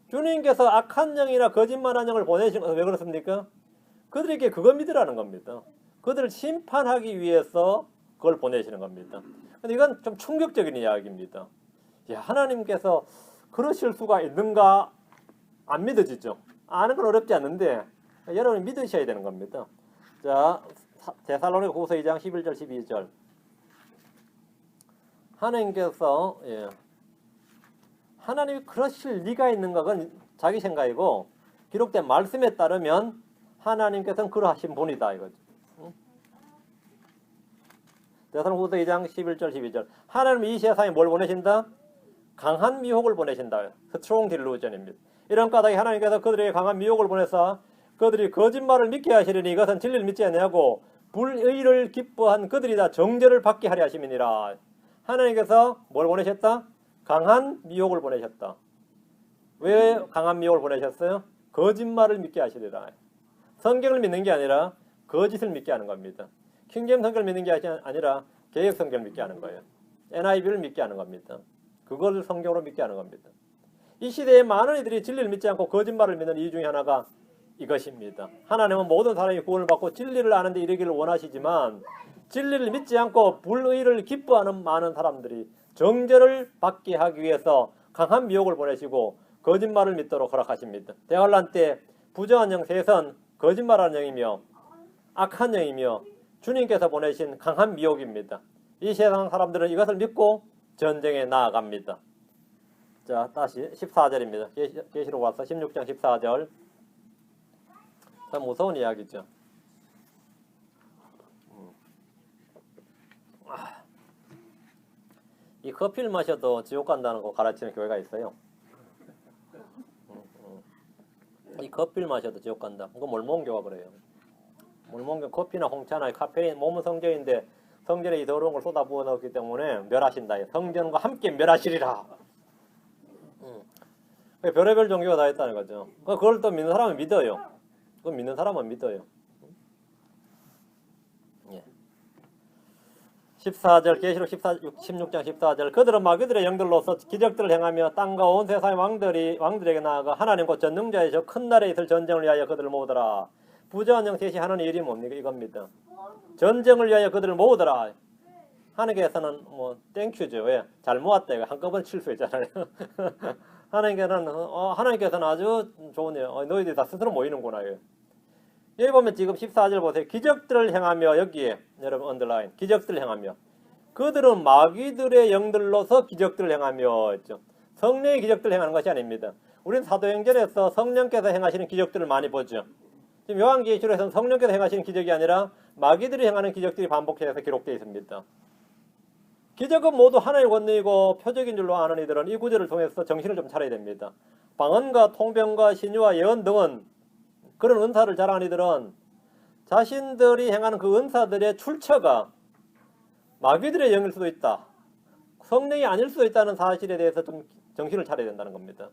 주님께서 악한 영이나 거짓말한 영을 보내신 것은 왜 그렇습니까? 그들에게 그거 믿으라는 겁니다. 그들을 심판하기 위해서 그걸 보내시는 겁니다. 근데 이건 좀 충격적인 이야기입니다. 야, 하나님께서 그러실 수가 있는가 안 믿어지죠. 아는 건 어렵지 않는데 여러분이 믿으셔야 되는 겁니다. 자, 데살로니가 후서 2장 11절 12절 하나님께서 하나님이 그러실 리가 있는가 그건 자기 생각이고 기록된 말씀에 따르면 하나님께서는 그러하신 분이다 이거죠. 데살로니가 후서 2장 11절 12절 하나님이 이 세상에 뭘 보내신다? 강한 미혹을 보내신다. 스트롱 딜루전입니다. 이런 까닭에 하나님께서 그들에게 강한 미혹을 보내서 그들이 거짓말을 믿게 하시려니 이것은 진리를 믿지 아니하고 불의를 기뻐한 그들이 다 정죄를 받게 하려 하심이니라. 하나님께서 뭘 보내셨다? 강한 미혹을 보내셨다. 왜 강한 미혹을 보내셨어요? 거짓말을 믿게 하시리라. 성경을 믿는 게 아니라 거짓을 믿게 하는 겁니다. 킹제임 성경을 믿는 게 아니라 개역 성경을 믿게 하는 거예요. NIV를 믿게 하는 겁니다. 그걸 성경으로 믿게 하는 겁니다. 이 시대에 많은 이들이 진리를 믿지 않고 거짓말을 믿는 이유 중에 하나가 이것입니다. 하나님은 모든 사람이 구원을 받고 진리를 아는 데 이르기를 원하시지만 진리를 믿지 않고 불의를 기뻐하는 많은 사람들이 정죄를 받게 하기 위해서 강한 미혹을 보내시고 거짓말을 믿도록 허락하십니다. 대환란 때 부정한 영 셋은 거짓말하는 영이며 악한 영이며 주님께서 보내신 강한 미혹입니다. 이 세상 사람들은 이것을 믿고 전쟁에 나아갑니다. 자, 다시 14절입니다. 계시록 와서 16장 14절. 참 무서운 이야기죠. 이 커피를 마셔도 지옥 간다는 거 가르치는 교회가 있어요. 이 커피를 마셔도 지옥 간다. 그거 몰몬교가 그래요. 몰몬교 커피나 홍차나 카페인 몸은 성전인데 성전에 이 더러운 걸 쏟아 부어 넣었기 때문에 멸하신다. 성전과 함께 멸하시리라. 별의별 종교가 다 있다는 거죠. 그걸 또 믿는 사람은 믿어요. 그건 믿는 사람은 믿어요. 14절 계시록 16장 14절 그들은 마귀들의 영들로서 기적들을 행하며 땅과 온 세상의 왕들에게 나아가 하나님 곧 전능자의 저 큰 날에 있을 전쟁을 위하여 그들을 모으더라. 부정한 영 셋이 하는 일이 뭡니까? 이겁니다. 전쟁을 위하여 그들을 모으더라. 하나님께서는 뭐 땡큐죠. 왜? 잘 모았다. 이거 한꺼번에 칠 수 있잖아요. 하나님께서는 아주 좋으네요. 너희들이 다 스스로 모이는구나. 여기 보면 지금 14절 보세요. 기적들을 행하며 여기에 여러분 언더라인 기적들을 행하며 그들은 마귀들의 영들로서 기적들을 행하며 했죠. 성령의 기적들을 행하는 것이 아닙니다. 우리는 사도행전에서 성령께서 행하시는 기적들을 많이 보죠. 지금 요한계시록에서는 성령께서 행하시는 기적이 아니라 마귀들이 행하는 기적들이 반복해서 기록되어 있습니다. 기적은 모두 하나의 권능이고 표적인 줄로 아는 이들은 이 구절을 통해서 정신을 좀 차려야 됩니다. 방언과 통변과 신유와 예언 등은 그런 은사를 자랑하는 이들은 자신들이 행하는 그 은사들의 출처가 마귀들의 영일 수도 있다. 성령이 아닐 수도 있다는 사실에 대해서 좀 정신을 차려야 된다는 겁니다.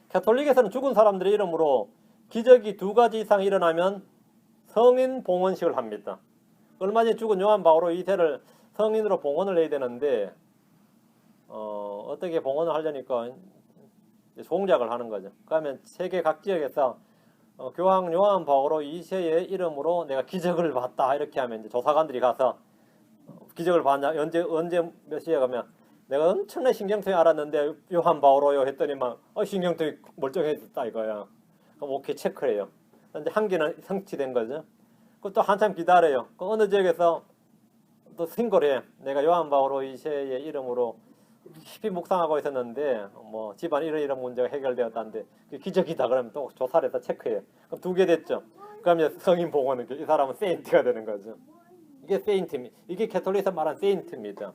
가톨릭에서는 죽은 사람들의 이름으로 기적이 2가지 이상 일어나면 성인 봉헌식을 합니다. 얼마 전에 죽은 요한 바오로 2세를 성인으로 봉헌을 해야 되는데 어떻게 봉헌을 하려니까 공작을 하는 거죠. 그러면 세계 각 지역에서 교황 요한 바오로 2세의 이름으로 내가 기적을 봤다 이렇게 하면 이제 조사관들이 가서 기적을 봤냐 언제 몇 시에 가면 내가 엄청나게 신경통이 알았는데 요한 바오로요 했더니만 신경통이 멀쩡해졌다 이거야. 그럼 오케이 체크해요. 근데 한 개는 성취된 거죠. 또 한참 기다려요. 어느 지역에서 또 신고를 해. 내가 요한 바오로 2세의 이름으로 깊이 묵상하고 있었는데 뭐 집안 이런 문제가 해결되었다는데 기적이다 그러면 또 조사를 해서 체크해요. 그럼 2개 됐죠. 그러면 성인 봉헌은 이 사람은 세인트가 되는 거죠. 이게 세인트, 이게 캐톨릭에서 말한 세인트입니다.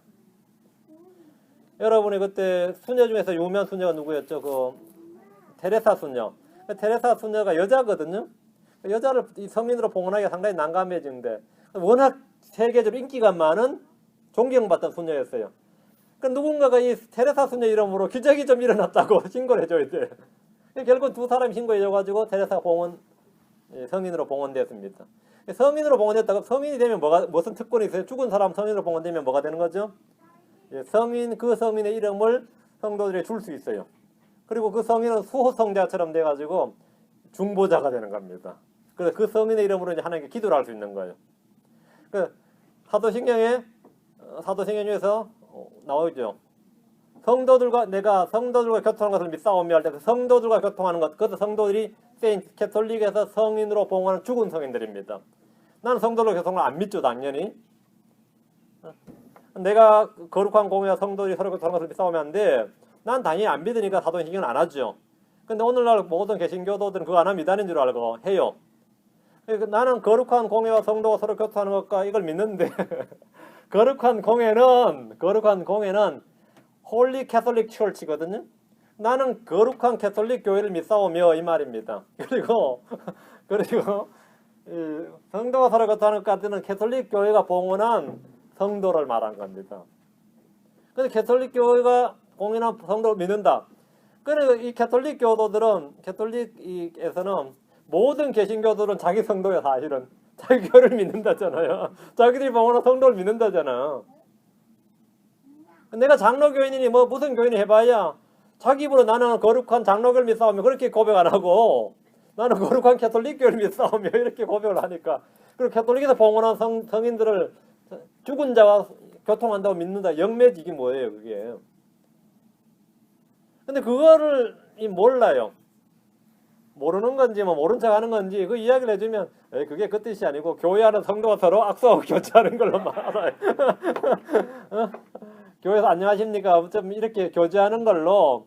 여러분이 그때 수녀 중에서 유명한 수녀가 누구였죠? 그 테레사 수녀. 테레사 수녀가 여자거든요. 여자를 성인으로 봉헌하기가 상당히 난감해지는데 워낙 세계적으로 인기가 많은 존경받던 수녀였어요. 그러니까 누군가가 이 테레사 수녀 이름으로 기적이 좀 일어났다고 신고를 해줘야 돼. 결국 2사람이 신고해줘가지고 테레사 봉헌 성인으로 봉헌되었습니다. 성인으로 봉헌됐다가 성인이 되면 무슨 특권이 있어요? 죽은 사람 성인으로 봉헌되면 뭐가 되는 거죠? 그 성인의 이름을 성도들이 줄 수 있어요. 그리고 그 성인은 수호성자처럼 돼가지고 중보자가 되는 겁니다. 그래서 그 성인의 이름으로 이제 하나님께 기도를 할 수 있는 거예요. 그 사도신경 중에서 나오죠. 내가 성도들과 교통하는 것을 믿사오며 할 때 그 성도들과 교통하는 것, 그것도 성도들이 캐톨릭에서 성인으로 봉헌하는 죽은 성인들입니다. 나는 성도들과 교통을 안 믿죠, 당연히. 내가 거룩한 공회와 성도들이 서로 교통하는 것을 믿사오며 하는데 난 당연히 안 믿으니까 사도신경은 안 하죠. 근데 오늘날 모든 개신교도들은 그거 안 하면 이단인 줄 알고 해요. 나는 거룩한 공회와 성도가 서로 교통하는 것과 이걸 믿는데 거룩한 공회는 홀리 캐톨릭 철치거든요. 나는 거룩한 캐톨릭 교회를 믿사오며 이 말입니다. 그리고 이 성도가 서로 교통하는 것 같은 캐톨릭 교회가 봉헌한 성도를 말한 겁니다. 근데 캐톨릭 교회가 봉헌한 성도를 믿는다. 그래서 이 캐톨릭 교도들은 캐톨릭에서는 모든 개신교들은 자기 성도야 사실은. 자기 교회를 믿는다잖아요. 자기들이 봉헌한 성도를 믿는다잖아요. 내가 장로교인이니 뭐 무슨 교인이 해봐야 자기 입으로 나는 거룩한 장로교를 믿사오며 그렇게 고백 안 하고 나는 거룩한 캐톨릭 교회를 믿사오며 이렇게 고백을 하니까 그리고 캐톨릭에서 봉헌한 성인들을 죽은 자와 교통한다고 믿는다. 영매직이 뭐예요 그게. 근데 그거를 몰라요. 모르는 건지 뭐 모른 척 하는 건지 그 이야기를 해주면 그게 그 뜻이 아니고 교회하는 성도가 서로 악수하고 교제하는 걸로 말아요. 교회에서 안녕하십니까 좀 이렇게 교제하는 걸로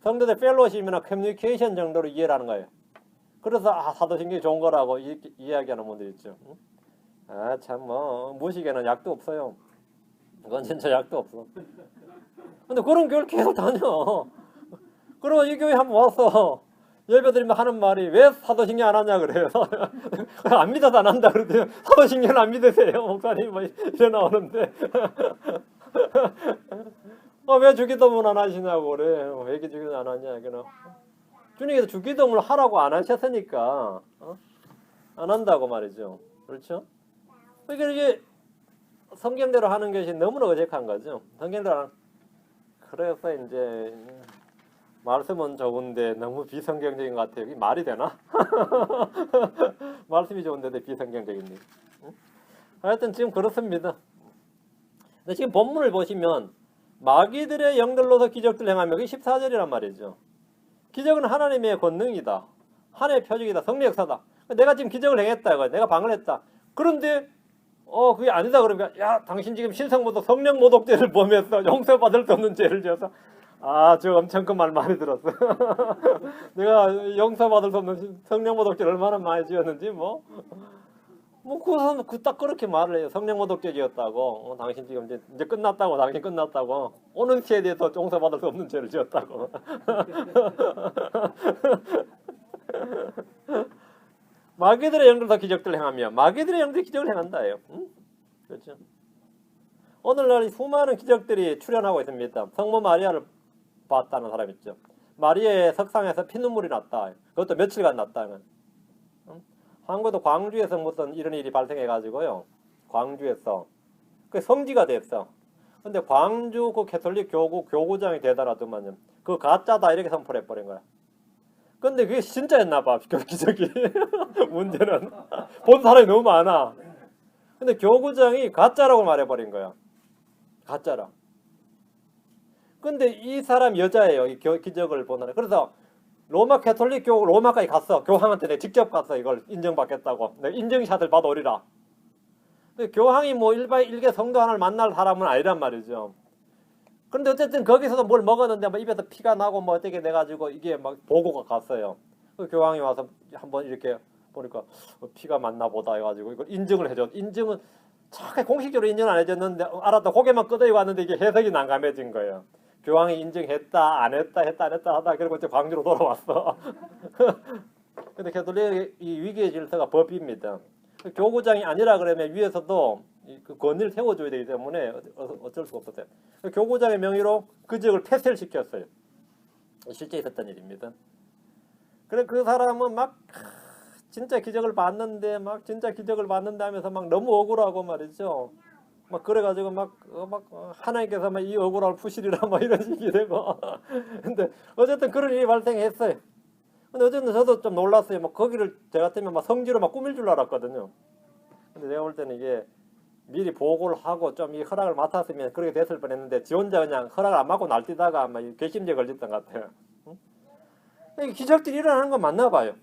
성도들 펠로십이나 커뮤니케이션 정도로 이해를 하는 거예요. 그래서 사도신경이 좋은 거라고 이야기하는 분들 있죠. 참 뭐 무식에는 약도 없어요. 그건 진짜 약도 없어. 근데 그런 교회를 계속 다녀. 그러고 이 교회 한번 와서 예배드리면 하는 말이 왜 사도신경 안 하냐 그래요. 안 믿어서 안 한다 그러대요. 사도신경 안 믿으세요 목사님 뭐 이래 나오는데 왜 주기도문 안 하시냐고 그래. 왜 주기도문 안 하냐 그냥 주님께서 주기도문을 하라고 안 하셨으니까 안 한다고 말이죠. 그렇죠? 그러니까 이게 성경대로 하는 것이 너무나 어색한 거죠. 성경대로 하는. 그래서 이제 말씀은 좋은데 너무 비성경적인 것 같아요. 이게 말이 되나? 말씀이 좋은데 비성경적인데. 하여튼 지금 그렇습니다. 근데 지금 본문을 보시면 마귀들의 영들로서 기적들 행하며 그게 14절이란 말이죠. 기적은 하나님의 권능이다. 하나님의 표적이다. 성령 역사다. 내가 지금 기적을 행했다. 이거. 내가 방을 했다. 그런데 그게 아니다 그러니까 야 당신 지금 신성모독 성령모독죄를 범했어. 용서받을 수 없는 죄를 지어서 저 엄청 큰 말 많이 들었어. 내가 용서받을 수 없는 성령모독죄를 얼마나 많이 지었는지 딱 그렇게 말을 해요. 성령모독죄 지었다고. 당신 지금 이제 끝났다고. 당신 끝났다고. 오는 시에 대해서 용서받을 수 없는 죄를 지었다고. 마귀들의 영들도 기적들을 행하며 마귀들의 영들이 기적을 행한다예요. 그렇죠? 오늘날 수많은 기적들이 출현하고 있습니다. 성모 마리아를 봤다는 사람 있죠. 마리아의 석상에서 피눈물이 났다. 그것도 며칠간 났다. 한국도 광주에서 무슨 이런 일이 발생해가지고요. 광주에서 그 성지가 됐어. 근데 광주 그 캐톨릭 교구장이 되더라더만요. 그 가짜다 이렇게 선포해버린 거야. 근데 그게 진짜였나 봐. 기적이. 문제는 본 사람이 너무 많아. 근데 교구장이 가짜라고 말해버린 거야. 가짜라. 근데 이 사람 여자예요. 이 기적을 보는. 그래서 로마 캐톨릭 교구 로마까지 갔어. 교황한테 내가 직접 갔어. 이걸 인정받겠다고. 내가 인증샷을 받아오리라. 근데 교황이 뭐 일개 성도 하나를 만날 사람은 아니란 말이죠. 그런데 어쨌든 거기서도 뭘 먹었는데 뭐 입에서 피가 나고 뭐 어떻게 돼가지고 이게 막 보고가 갔어요. 그 교황이 와서 한번 이렇게 보니까 피가 맞나 보다 해가지고 이걸 인증을 해줘. 인증은 정확히 공식적으로 인증 안 해줬는데 알았다 고개만 끄덕이고 왔는데 이게 해석이 난감해진 거예요. 교황이 인증했다 안 했다 했다 안 했다 하다 그리고 이제 광주로 돌아왔어. 근데 캐톨릭 이 위기의 질서가 법입니다. 교구장이 아니라 그러면 위에서도 그 권위를 세워줘야 되기 때문에 어쩔 수가 없었어요. 교구장의 명의로 그 지역을 폐쇄를 시켰어요. 실제 있었던 일입니다. 그래 그 사람은 막 진짜 기적을 봤는데 막 진짜 기적을 봤는데 하면서 막 너무 억울하고 말이죠. 막 그래가지고 막 하나님께서 막 이 억울함을 푸시리라 막 이런 식이 되고. 근데 어쨌든 그런 일이 발생했어요. 근데 어쨌든 저도 좀 놀랐어요. 막 거기를 제가 같으면 막 성지로 막 꾸밀 줄 알았거든요. 근데 내가 볼 때는 이게 미리 보고를 하고 좀 이 허락을 맡았으면 그렇게 됐을 뻔했는데 지 혼자 그냥 허락을 안 맡고 날뛰다가 아마 괘씸죄 걸렸던 것 같아요. 응? 기적들이 일어나는 건 맞나 봐요.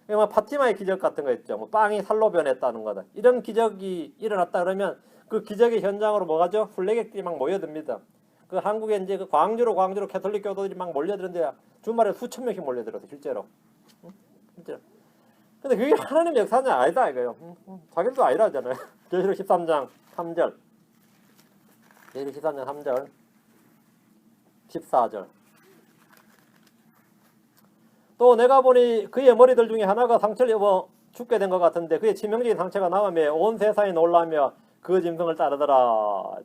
뭐 파티마의 기적 같은 거 있죠. 뭐 빵이 살로 변했다는 거다. 이런 기적이 일어났다 그러면 그 기적의 현장으로 뭐가죠? 순례객들이 막 모여듭니다. 그 한국에 이제 그 광주로 캐톨릭 교도들이 막 몰려드는데 주말에 수천 명씩 몰려들어서 실제로. 실제로. 근데 그게 하나님의 역사는 아니다 이거요. 자기들도 아니라잖아요. 계시록 13장 3절. 계시록 13장 3절. 14절. 또 내가 보니 그의 머리들 중에 하나가 상처를 입어 죽게 된 것 같은데 그의 치명적인 상처가 나오며 온 세상이 놀라며 그 짐승을 따르더라.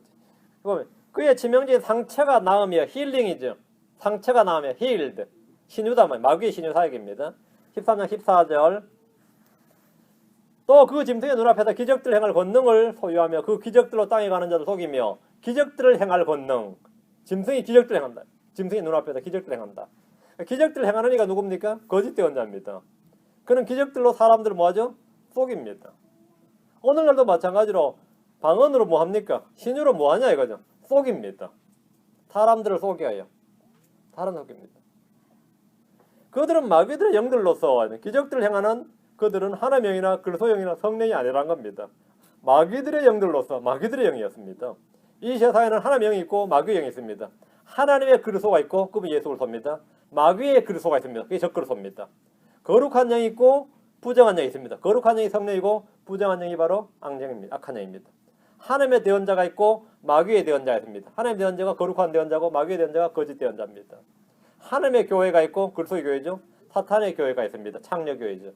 그의 치명적인 상처가 나으며 힐링이죠. 상처가 나으며 힐드. 신유다 마귀의 신유 사역입니다. 13장 14절. 또 그 짐승의 눈앞에서 기적들을 행할 권능을 소유하며 그 기적들로 땅에 가는 자를 속이며 기적들을 행할 권능. 짐승이 기적들을 행한다. 짐승의 눈앞에서 기적들을 행한다. 기적들을 행하는 이가 누굽니까? 거짓 대언자입니다. 그는 기적들로 사람들을 뭐하죠? 속입니다. 오늘날도 마찬가지로 방언으로 뭐합니까? 신유로 뭐하냐 이거죠. 속입니다. 사람들을 속여요. 사람 속입니다. 그들은 마귀들의 영들로서 기적들을 행하는 그들은 하나님의 영이나 그리스도의 영이나 성령이 아니란 겁니다. 마귀들의 영들로서 마귀들의 영이었습니다. 이 세상에는 하나님의 영이 있고 마귀의 영이 있습니다. 하나님의 그리스도가 있고 그분이 예수 그리스도입니다. 마귀의 그리스도가 있습니다. 그게 적그리스도입니다. 거룩한 영이 있고 부정한 영이 있습니다. 거룩한 영이 성령이고 부정한 영이 바로 악령입니다. 악한 영입니다. 하나님의 대언자가 있고 마귀의 대언자가 있습니다. 하나님의 대언자가 거룩한 대언자고 마귀의 대언자가 거짓 대언자입니다. 하나님의 교회가 있고 그리스도의 교회죠. 사탄의 교회가 있습니다. 창녀 교회죠.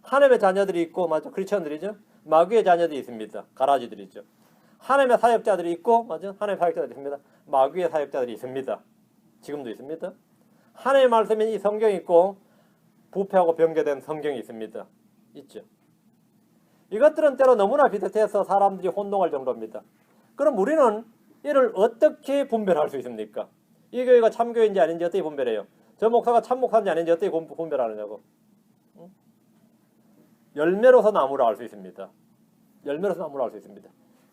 하나님의 자녀들이 있고 맞죠? 크리스천들이죠. 마귀의 자녀들이 있습니다. 가라지들이죠. 하나님의 사역자들이 있고 맞죠? 하나님의 사역자들이 있습니다. 마귀의 사역자들이 있습니다. 지금도 있습니다. 하나님의 말씀인 이 성경이 있고 부패하고 변개된 성경이 있습니다. 있죠. 이것들은 때로 너무나 비슷해서 사람들이 혼동할 정도입니다. 그럼 우리는 이를 어떻게 분별할 수 있습니까? 이 교회가 참교회인지 아닌지 어떻게 분별해요? 저 목사가 참목사인지 아닌지 어떻게 분별하느냐고. 열매로서 나무를 알 수 있습니다. 열매로서 나무를 알 수 있습니다.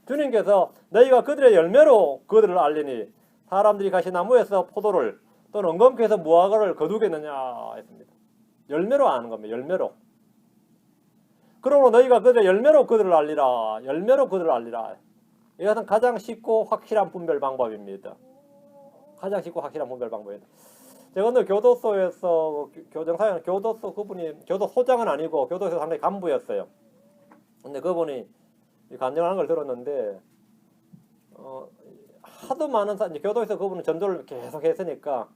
주님께서 너희가 그들의 열매로 그들을 알리니 사람들이 가시 나무에서 포도를 또는 엉겅퀴에서 무화과를 거두겠느냐 했습니다. 열매로 아는 겁니다. 열매로. 그러므로 너희가 그들의 열매로 그들을 알리라. 열매로 그들을 알리라. 이것은 가장 쉽고 확실한 분별 방법입니다. 가장 쉽고 확실한 분별 방법입니다. 제가 오늘 교도소에서 교정사역 교도소 그분이 교도소장은 아니고 교도소 상당히 간부였어요. 근데 그분이 간증하는 걸 들었는데 하도 많은 이제 교도소에서 그분은 전도를 계속 했으니까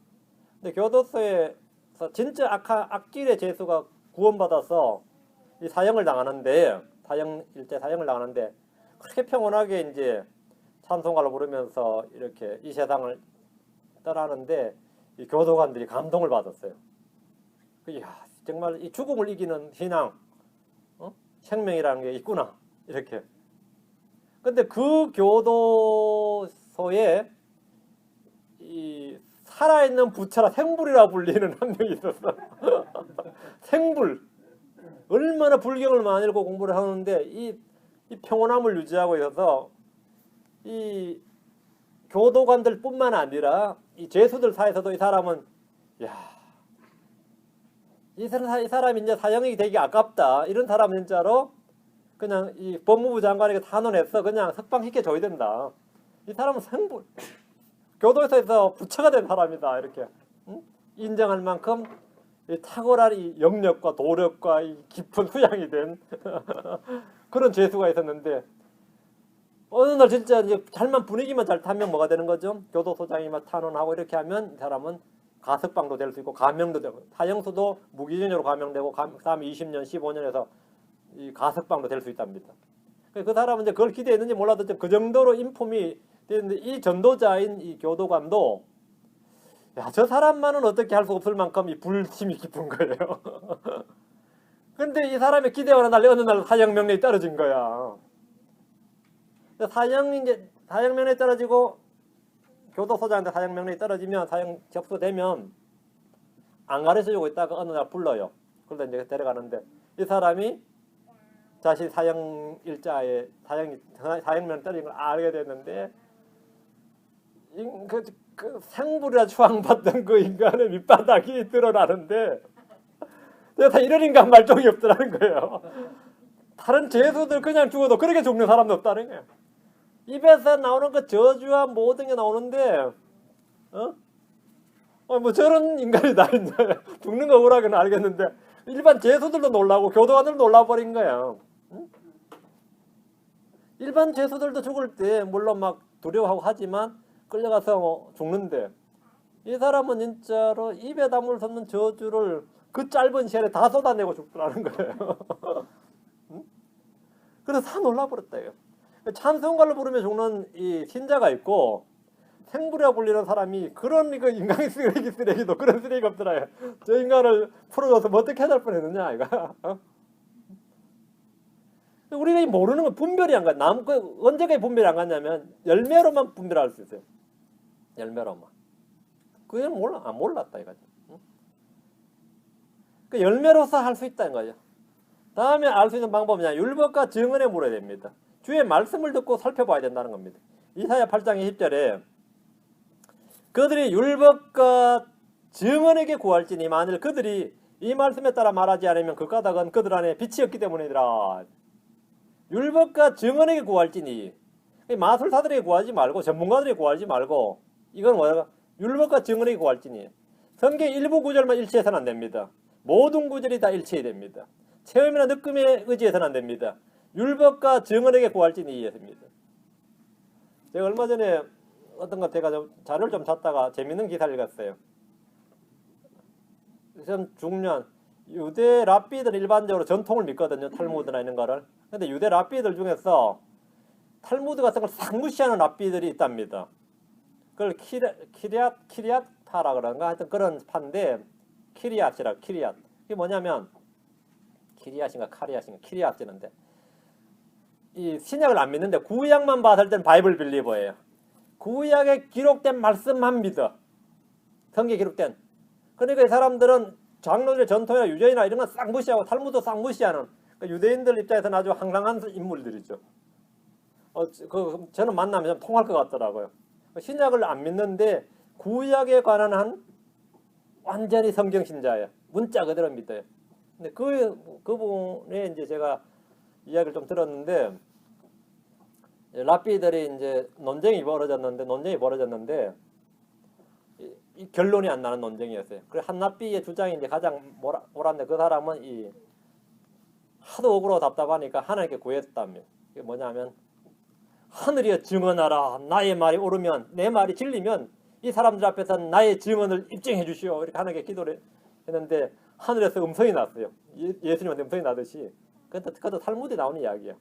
근데 교도소에서 진짜 악질의 죄수가 구원받아서 이 사형을 당하는데 일제 사형을 당하는데 그렇게 평온하게 이제 찬송가를 부르면서 이렇게 이 세상을 떠나는데 이 교도관들이 감동을 받았어요. 이야, 정말 이 죽음을 이기는 신앙, 생명이라는 게 있구나 이렇게. 근데 그 교도소 교도소에 이 살아있는 부처라 생불이라 불리는 한 명이 있었어. 생불. 얼마나 불경을 많이 읽고 공부를 하는데 이 평온함을 유지하고 있어서 이 교도관들 뿐만 아니라 이 죄수들 사이에서도 이 사람은 이 사람이 이제 사형이 되기 아깝다. 이런 사람은 진짜로 그냥 이 법무부 장관에게 탄원해서 그냥 석방시켜줘야 된다. 이 사람은 생불. 교도소에서 부처가 된 사람이다. 이렇게 인정할 만큼 이 탁월한 이 영력과 도력과 이 깊은 수양이 된 그런 죄수가 있었는데 어느 날 진짜 이제 잘만 분위기만 잘 타면 뭐가 되는 거죠? 교도소장이 막 탄원하고 이렇게 하면 이 사람은 가석방도 될 수 있고 감형도 되고 사형수도 무기징역으로 감형되고 그다음에 20년, 15년에서 이 가석방도 될 수 있답니다. 그 사람은 이제 그걸 기대했는지 몰라도 그 정도로 인품이 되는데 이 전도자인 이 교도관도 저 사람만은 어떻게 할 수 없을 만큼 이 불심이 깊은 거예요. 근데 이 사람의 기대와는 달리 어느 날 사형명령이 떨어진 거야. 사형명령이 떨어지고 교도소장한테 사형명령이 떨어지면 사형 접수되면 안 가르쳐주고 있다가 어느 날 불러요. 그러다 이제 데려가는데 이 사람이 자신 사형일자에 사형명령 떨어진 걸 알게 됐는데 그 생불이라 추앙받던 그 인간의 밑바닥이 드러나는데 내가 이런 인간 말종이 없더라는 거예요. 다른 죄수들 그냥 죽어도 그렇게 죽는 사람도 없다는 거예요. 입에서 나오는 그 저주와 모든 게 나오는데 뭐 저런 인간이다 이제 죽는 거 억울하게는 알겠는데 일반 죄수들도 놀라고 교도관들도 놀라버린 거예요. 일반 죄수들도 죽을 때 물론 막 두려워하고 하지만 끌려가서 죽는데 이 사람은 진짜로 입에 담을 수 없는 저주를 그 짧은 시간에 다 쏟아내고 죽더라는 거예요. 그래서 다 놀라버렸다요. 찬송가를 부르며 죽는 이 신자가 있고 생불이라 불리는 사람이 그런 그 인간의 쓰레기도 그런 쓰레기가 없더라요. 저 인간을 풀어줘서 뭐 어떻게 해야 될 뻔했느냐 이거. 우리가 모르는 건 분별이 안 가. 언제까지 분별이 안 갔냐면 열매로만 분별할 수 있어요. 열매로만. 그건 몰랐다 이거죠. 그 열매로서 할 수 있다는 거죠. 다음에 알 수 있는 방법은 율법과 증언에 물어야 됩니다. 주의 말씀을 듣고 살펴봐야 된다는 겁니다. 이사야 8장 20절에 그들이 율법과 증언에게 구할지니 만일 그들이 이 말씀에 따라 말하지 않으면 그 까닭은 그들 안에 빛이 없기 때문이더라. 율법과 증언에게 구할지니 마술사들에게 구하지 말고 전문가들에게 구하지 말고 이건 뭐야? 율법과 증언에게 구할지니 성경 일부 구절만 일치해서는 안 됩니다. 모든 구절이 다 일치해야 됩니다. 체험이나 느낌에 의지해서는 안 됩니다. 율법과 증언에게 구할지니 이해했습니다. 제가 얼마 전에 어떤 것 제가 자료를 좀 찾다가 재밌는 기사를 읽었어요. 좀 중요한 유대 랍비들은 일반적으로 전통을 믿거든요. 탈무드나 이런 거를. 근데 유대 랍비들 중에서 탈무드 같은 걸 싹 무시하는 랍비들이 있답니다. 그걸 키리앗파라 그런가 하여튼 그런 파인데 키리앗. 이게 뭐냐면 키리앗인가 카리앗인가 키리앗이는데 이 신약을 안 믿는데 구약만 봤을 땐 바이블 빌리버예요. 구약에 기록된 말씀만 믿어. 성경에 기록된. 그러니까 이 사람들은 장로들의 전통이나 유전이나 이런 건 싹 무시하고 탈무드 싹 무시하는 그러니까 유대인들 입장에서는 아주 황당한 인물들이죠. 저는 만나면 좀 통할 것 같더라고요. 신약을 안 믿는데 구약에 관한 한 완전히 성경 신자예요. 문자 그대로 믿어요. 근데 그분의 이제 제가 이야기를 좀 들었는데 랍비들이 이제 논쟁이 벌어졌는데 이 결론이 안 나는 논쟁이었어요. 그래 한 랍비의 주장이 이제 가장 옳았는데 그 사람은 하도 억울하고 답답하니까 하나님께 구했다며. 이게 뭐냐면 하늘이여 증언하라. 나의 말이 옳으면 내 말이 진리면 이 사람들 앞에서 나의 증언을 입증해 주시오. 이렇게 하나님께 기도를 했는데 하늘에서 음성이 났어요. 예수님한테 음성이 나듯이. 그것도 탈무드에 나오는 이야기예요.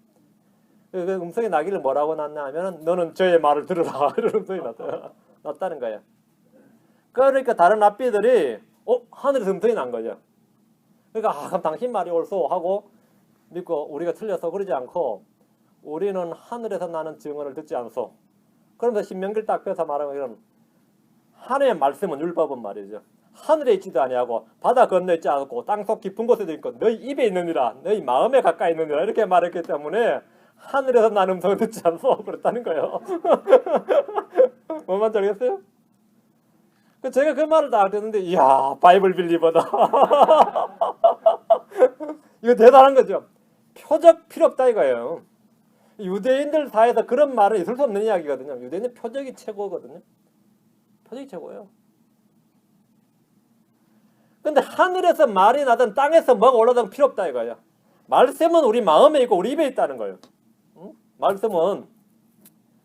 그 음성이 나기를 뭐라고 났냐 하면 너는 저의 말을 들으라. 이런 음성이 났다는 거예요. 그러니까 다른 랍비들이 하늘에서 음성이 난 거죠. 그러니까 그럼 당신 말이 옳소 하고 믿고 우리가 틀려서 그러지 않고 우리는 하늘에서 나는 증언을 듣지 않소. 그러면서 신명기를 딱 펴서 말하면 이런 하나님의 말씀은 율법은 말이죠. 하늘에 있지도 아니하고 바다 건너 있지 않고 땅속 깊은 곳에도 있고 너희 입에 있느니라 너희 마음에 가까이 있느니라 이렇게 말했기 때문에 하늘에서 나는 음성을 듣지 않소 그랬다는 거예요. 뭔 말인지 알겠어요? 제가 그 말을 딱 듣는데 이야 바이블 빌리버다. 이거 대단한 거죠. 표적 필요 없다 이거예요. 유대인들 사이에서 그런 말은 있을 수 없는 이야기거든요. 유대인은 표적이 최고거든요. 표적이 최고예요. 근데 하늘에서 말이 나든 땅에서 뭐가 올라든 필요 없다 이거예요. 말씀은 우리 마음에 있고 우리 입에 있다는 거예요. 응? 말씀은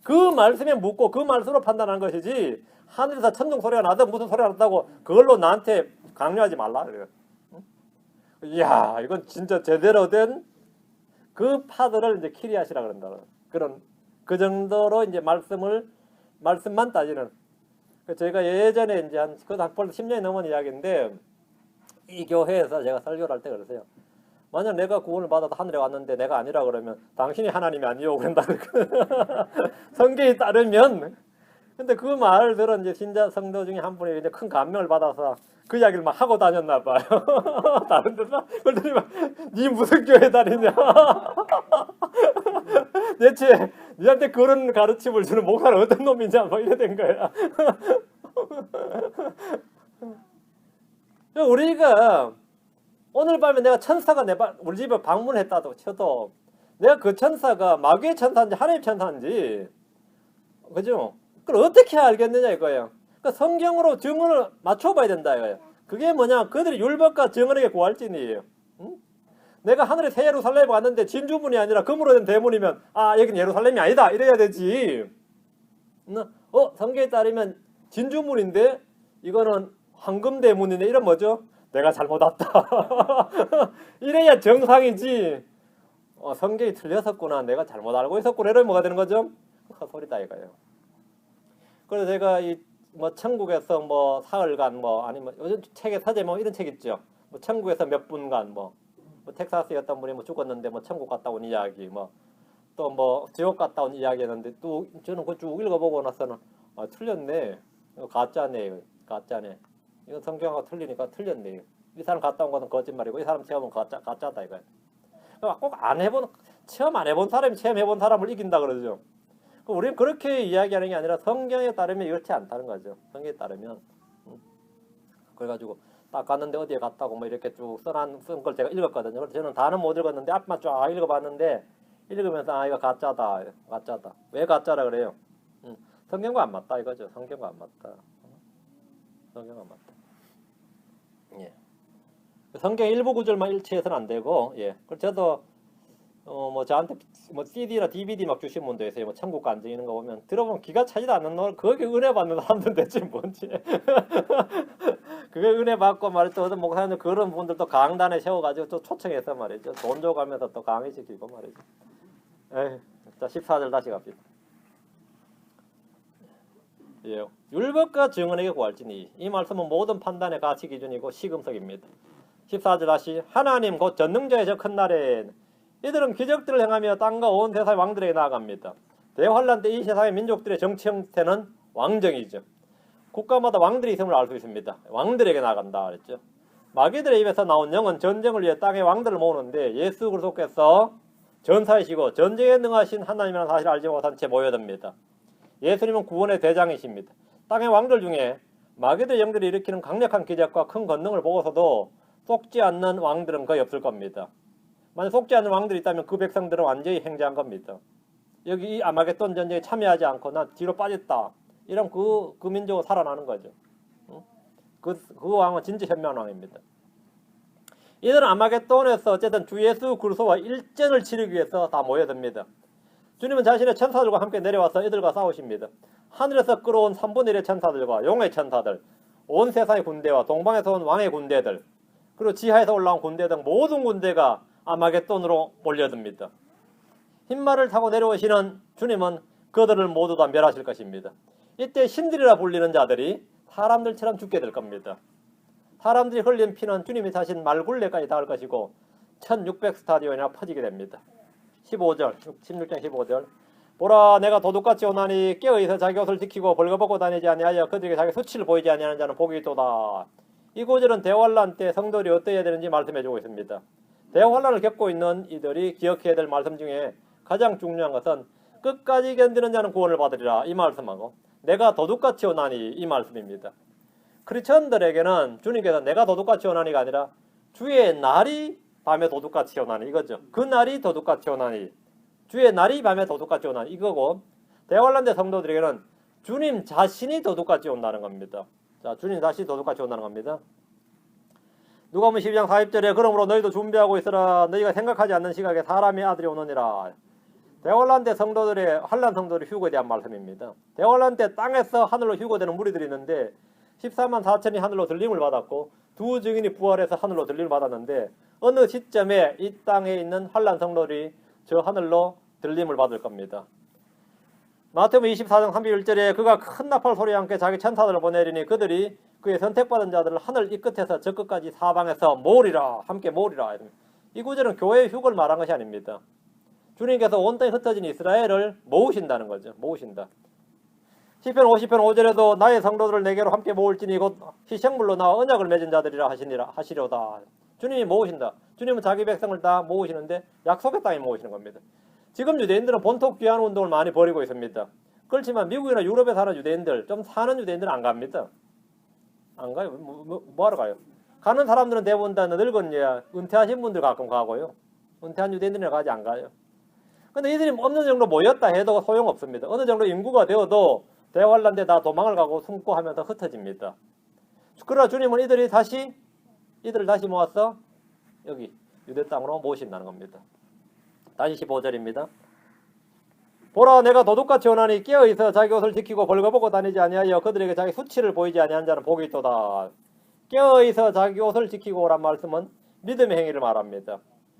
그 말씀에 묻고 그 말씀으로 판단하는 것이지 하늘에서 천둥 소리가 나든 무슨 소리가 났다고 그걸로 나한테 강요하지 말라 그래요. 응? 이야 이건 진짜 제대로 된 그 파들을 이제 키리하시라 그런다. 그런 그 정도로 이제 말씀만 따지는. 저희가 예전에 이제 한 벌써 10년이 넘은 이야기인데 이 교회에서 제가 설교를 할 때 그러세요. 만약 내가 구원을 받아서 하늘에 왔는데 내가 아니라 그러면 당신이 하나님이 아니오 그런다. 성경에 따르면. 근데 그 말을 들은 이제 신자 성도 중에 한 분이 이제 큰 감명을 받아서 그 이야기를 막 하고 다녔나 봐요. 다른 데서 그랬더니 막 니 무슨 교회 다니냐. 대체 니한테 그런 가르침을 주는 목사는 어떤 놈이냐 뭐 이래 된 거야. 우리가 오늘 밤에 내가 천사가 우리 집에 방문했다고 쳐도 내가 그 천사가 마귀의 천사인지 하나님의 천사인지 그죠? 그걸 어떻게 알겠느냐 이거예요. 그러니까 성경으로 증언을 맞춰봐야 된다 이거예요. 그게 뭐냐? 그들이 율법과 증언에게 구할지니예요. 응? 내가 하늘에 새 예루살렘에 왔는데 진주문이 아니라 금으로 된 대문이면 아 여긴 예루살렘이 아니다 이래야 되지. 성경에 따르면 진주문인데 이거는 황금 대문이네 이런 뭐죠? 내가 잘못 왔다. 이래야 정상이지. 성경이 틀렸었구나. 내가 잘못 알고 있었구나. 이러면 뭐가 되는 거죠? 헛소리다 이거예요. 그래서 제가 뭐 천국에서 뭐 사흘간 뭐 아니면 요즘 책에 서재 뭐 이런 책 있죠. 뭐 천국에서 몇 분간 뭐 텍사스였던 분이 뭐 죽었는데 뭐 천국 갔다 온 이야기 뭐 또 뭐 지옥 갔다 온 이야기였는데 또 저는 그거 쭉 읽어보고 나서는 틀렸네. 이거 가짜네. 가짜네. 이거 성경하고 틀리니까 틀렸네. 이 사람 갔다 온 거는 거짓말이고 이 사람 체험은 가짜다 이거야. 꼭 안 해본 체험 안 해본 사람이 체험해본 사람을 이긴다 그러죠. 우리는 그렇게 이야기하는 게 아니라 성경에 따르면 이렇지 않다는 거죠. 성경에 따르면. 그래가지고 딱 갔는데 어디에 갔다고 뭐 이렇게 쭉 쓴 걸 제가 읽었거든요. 그래서 저는 다는 못 읽었는데 앞만 쫙 읽어봤는데 읽으면서 아 이거 가짜다. 가짜다. 왜 가짜라 그래요? 성경과 안 맞다 이거죠. 성경과 안 맞다. 성경과 안 맞다. 예. 성경 일부 구절만 일치해서는 안 되고 예. 그래서 저도 뭐 저한테 뭐 CD나 DVD 막 주신 분도 있어요. 뭐 천국 간증 이런 거 보면 들어보면 기가 차지도 않는 너 거기 은혜 받는 사람들 대체 뭔지. 그게 은혜 받고 말이죠. 어떤 목사님들 그런 분들도 강단에 세워가지고 또 초청해서 말이죠. 돈 줘가면서 또 강의시키고 말이죠. 에이, 자 14절 다시 갑시다. 예, 율법과 증언에게 구할지니 이 말씀은 모든 판단의 가치 기준이고 시금석입니다. 14절 다시 하나님 곧 전능자의 저 큰 날에 이들은 기적들을 행하며 땅과 온 세상의 왕들에게 나아갑니다. 대환란 때 이 세상의 민족들의 정치 형태는 왕정이죠. 국가마다 왕들이 있음을 알 수 있습니다. 왕들에게 나간다 그랬죠. 마귀들의 입에서 나온 영은 전쟁을 위해 땅의 왕들을 모으는데 예수 그리스도께서 전사이시고 전쟁에 능하신 하나님이라는 사실을 알지 못한 채 모여듭니다. 예수님은 구원의 대장이십니다. 땅의 왕들 중에 마귀들의 영들이 일으키는 강력한 기적과 큰 권능을 보고서도 속지 않는 왕들은 거의 없을 겁니다. 만약 속지 않는 왕들이 있다면 그 백성들은 완전히 행자한 겁니다. 여기 이 아마겟돈 전쟁에 참여하지 않고 난 뒤로 빠졌다. 이런 그 민족은 살아나는 거죠. 그 왕은 진짜 현명한 왕입니다. 이들은 아마겟돈에서 어쨌든 주 예수 그리스도와 일전을 치르기 위해서 다 모여듭니다. 주님은 자신의 천사들과 함께 내려와서 이들과 싸우십니다. 하늘에서 끌어온 3분의 1의 천사들과 용의 천사들, 온 세상의 군대와 동방에서 온 왕의 군대들, 그리고 지하에서 올라온 군대 등 모든 군대가 아마겟돈으로 몰려듭니다. 흰말을 타고 내려오시는 주님은 그들을 모두 다 멸하실 것입니다. 이때 신들이라 불리는 자들이 사람들처럼 죽게 될 겁니다. 사람들이 흘린 피는 주님이 사신 말굴레까지 닿을 것이고 1600 스타디온이나 퍼지게 됩니다. 15절, 16장 15절 보라 내가 도둑같이 오나니 깨어있어 자기 옷을 지키고 벌거벗고 다니지 아니하여 그들에게 자기 수치를 보이지 아니하는 자는 복이 있도다. 이 구절은 대환란 때 성도들이 어떠해야 되는지 말씀해주고 있습니다. 대환란을 겪고 있는 이들이 기억해야 될 말씀 중에 가장 중요한 것은 끝까지 견디는 자는 구원을 받으리라 이 말씀하고 내가 도둑같이 오나니 이 말씀입니다. 크리스천들에게는 주님께서 내가 도둑같이 오나니가 아니라 주의 날이 밤에 도둑같이 오나니 이거죠. 그 날이 도둑같이 오나니 주의 날이 밤에 도둑같이 오나니 이거고 대환란대 성도들에게는 주님 자신이 도둑같이 온다는 겁니다. 자, 주님 자신이 도둑같이 온다는 겁니다. 누가복음 12장 40절에 그러므로 너희도 준비하고 있으라 너희가 생각하지 않는 시각에 사람의 아들이 오느니라. 대환란 때 성도들의 환란 성도들의 휴거에 대한 말씀입니다. 대환란 때 땅에서 하늘로 휴거되는 무리들이 있는데 14만 4천이 하늘로 들림을 받았고 두 증인이 부활해서 하늘로 들림을 받았는데 어느 시점에 이 땅에 있는 환란 성도들이 저 하늘로 들림을 받을 겁니다. 마태복음 24장 31절에 그가 큰 나팔 소리와 함께 자기 천사들을 보내리니 그들이 그의 선택받은 자들을 하늘 이 끝에서 저 끝까지 사방에서 모으리라 함께 모으리라. 이 구절은 교회의 휴거를 말한 것이 아닙니다. 주님께서 온 땅에 흩어진 이스라엘을 모으신다는 거죠. 모으신다. 시편 50편 5절에도 나의 성도들을 내게로 함께 모을지니 곧 희생물로 나와 언약을 맺은 자들이라 하시려다. 주님이 모으신다. 주님은 자기 백성을 다 모으시는데 약속의 땅에 모으시는 겁니다. 지금 유대인들은 본토 귀환 운동을 많이 벌이고 있습니다. 그렇지만 미국이나 유럽에 사는 유대인들, 좀 사는 유대인들은 안 갑니다. 안 가요. 뭐하러 가요? 가는 사람들은 대부분 다 늙은 은퇴하신 분들 가끔 가고요. 은퇴한 유대인들은 가지 안 가요. 근데 이들이 어느 정도 모였다 해도 소용없습니다. 어느 정도 인구가 되어도 대환란 때 다 도망을 가고 숨고 하면서 흩어집니다. 그러나 주님은 이들을 다시 모아서 여기 유대 땅으로 모신다는 겁니다. 다시 15절입니다. 보라 내가 도둑같이 오나니 깨어있어 자기 옷을 지키고 벌거벗고 다니지 아니하여 그들에게 자기 수치를 보이지 아니한 자는 복이 있도다. 깨어있어 자기 옷을 지키고 오란 말씀은 믿음의 행위를 말합니다.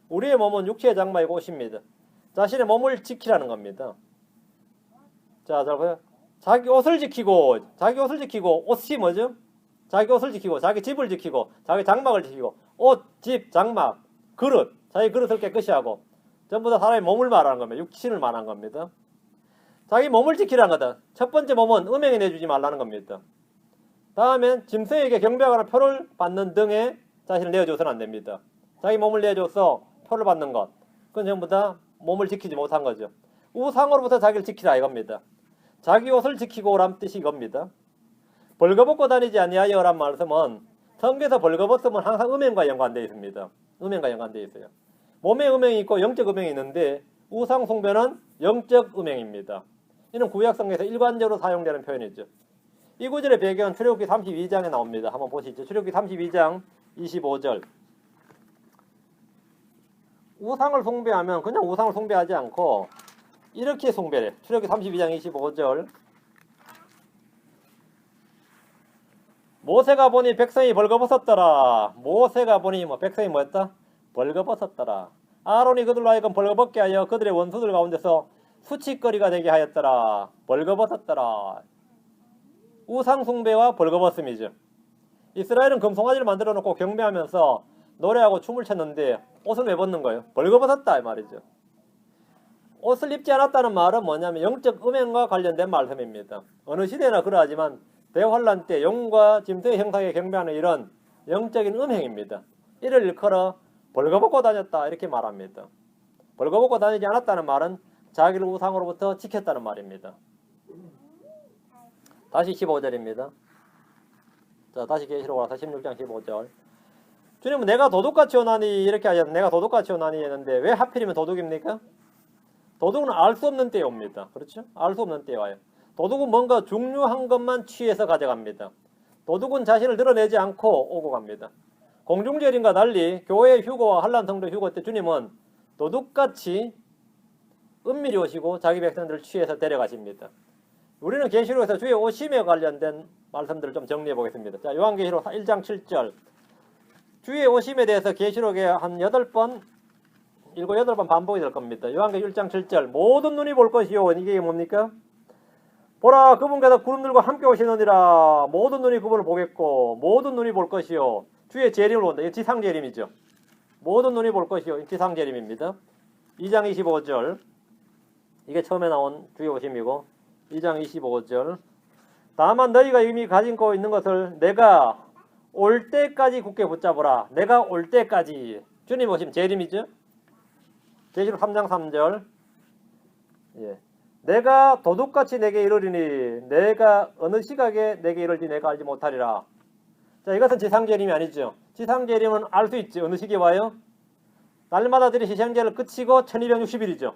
우리의 몸은 육체의 장막이고 옷입니다. 자신의 몸을 지키라는 겁니다. 자, 잘 보세요. 자기 옷을 지키고 옷이 뭐죠? 자기 옷을 지키고 자기 집을 지키고 자기 장막을 지키고 옷, 집, 장막, 그릇, 자기 그릇을 깨끗이 하고 전부 다 사람의 몸을 말하는 겁니다. 육신을 말하는 겁니다. 자기 몸을 지키라는 거다. 첫 번째 몸은 음행에 내주지 말라는 겁니다. 다음엔 짐승에게 경배하거나 표를 받는 등에 자신을 내어줘서는 안 됩니다. 자기 몸을 내어줘서 표를 받는 것, 그건 전부 다 몸을 지키지 못한 거죠. 우상으로부터 자기를 지키라 이겁니다. 자기 옷을 지키고 오란 뜻이 이겁니다. 벌거벗고 다니지 아니하여란 말씀은 성경에서 벌거벗음은 항상 음행과 연관되어 있습니다. 음행과 연관되어 있어요. 몸에 음행이 있고 영적 음행이 있는데 우상 숭배는 영적 음행입니다. 이는 구약 성경에서 일관적으로 사용되는 표현이죠. 이 구절의 배경은 출애굽기 32장에 나옵니다. 한번 보시죠. 출애굽기 32장 25절. 우상을 숭배하면 그냥 우상을 숭배하지 않고 이렇게 숭배해. 출애굽기 32장 25절. 모세가 보니 백성이 벌거벗었더라. 모세가 보니 백성이 뭐였다? 벌거벗었더라. 아론이 그들로 하여금 벌거벗게 하여 그들의 원수들 가운데서 수치거리가 되게 하였더라. 벌거벗었더라. 우상 숭배와 벌거벗음이죠. 이스라엘은 금송아지를 만들어 놓고 경배하면서 노래하고 춤을 췄는데 옷은 왜 벗는 거예요? 벌거벗었다 이 말이죠. 옷을 입지 않았다는 말은 뭐냐면 영적 음행과 관련된 말씀입니다. 어느 시대나 그러하지만 대환란 때 용과 짐승의 형상에 경배하는 이런 영적인 음행입니다. 이를 일컬어 벌거벗고 다녔다 이렇게 말합니다. 벌거벗고 다니지 않았다는 말은 자기를 우상으로부터 지켰다는 말입니다. 다시 15절입니다. 자, 다시 계시록 와서 16장 15절. 주님은 내가 도둑같이 오나니 이렇게 하셨는데 내가 도둑같이 오나니 했는데 왜 하필이면 도둑입니까? 도둑은 알 수 없는 때에 옵니다. 그렇죠? 알 수 없는 때에 와요. 도둑은 뭔가 중요한 것만 취해서 가져갑니다. 도둑은 자신을 드러내지 않고 오고 갑니다. 공중재림과 달리 교회 휴거와 환란 성도 휴거 때 주님은 도둑같이 은밀히 오시고 자기 백성들을 취해서 데려가십니다. 우리는 계시록에서 주의 오심에 관련된 말씀들을 좀 정리해 보겠습니다. 자, 요한계시록 1장 7절. 주의 오심에 대해서 계시록에 한 8번, 8번 반복이 될 겁니다. 요한계시록 1장 7절. 모든 눈이 볼 것이요. 이게 뭡니까? 보라 그분께서 구름들과 함께 오시느니라. 모든 눈이 그분을 보겠고 모든 눈이 볼 것이요. 주의 재림을 본다. 이게 지상재림이죠. 모든 눈이 볼 것이요. 지상재림입니다. 2장 25절. 이게 처음에 나온 주의 오심이고 2장 25절. 다만 너희가 이미 가지고 있는 것을 내가 올 때까지 굳게 붙잡으라. 내가 올 때까지. 주님 오심 재림이죠. 계시록 3장 3절. 예. 내가 도둑같이 내게 이르리니 내가 어느 시각에 내게 이를지 내가 알지 못하리라. 자, 이것은 지상재림이 아니죠. 지상재림은 알 수 있지. 어느 시기에 와요? 날마다 드린 희생제를 끝이고 1260일이죠.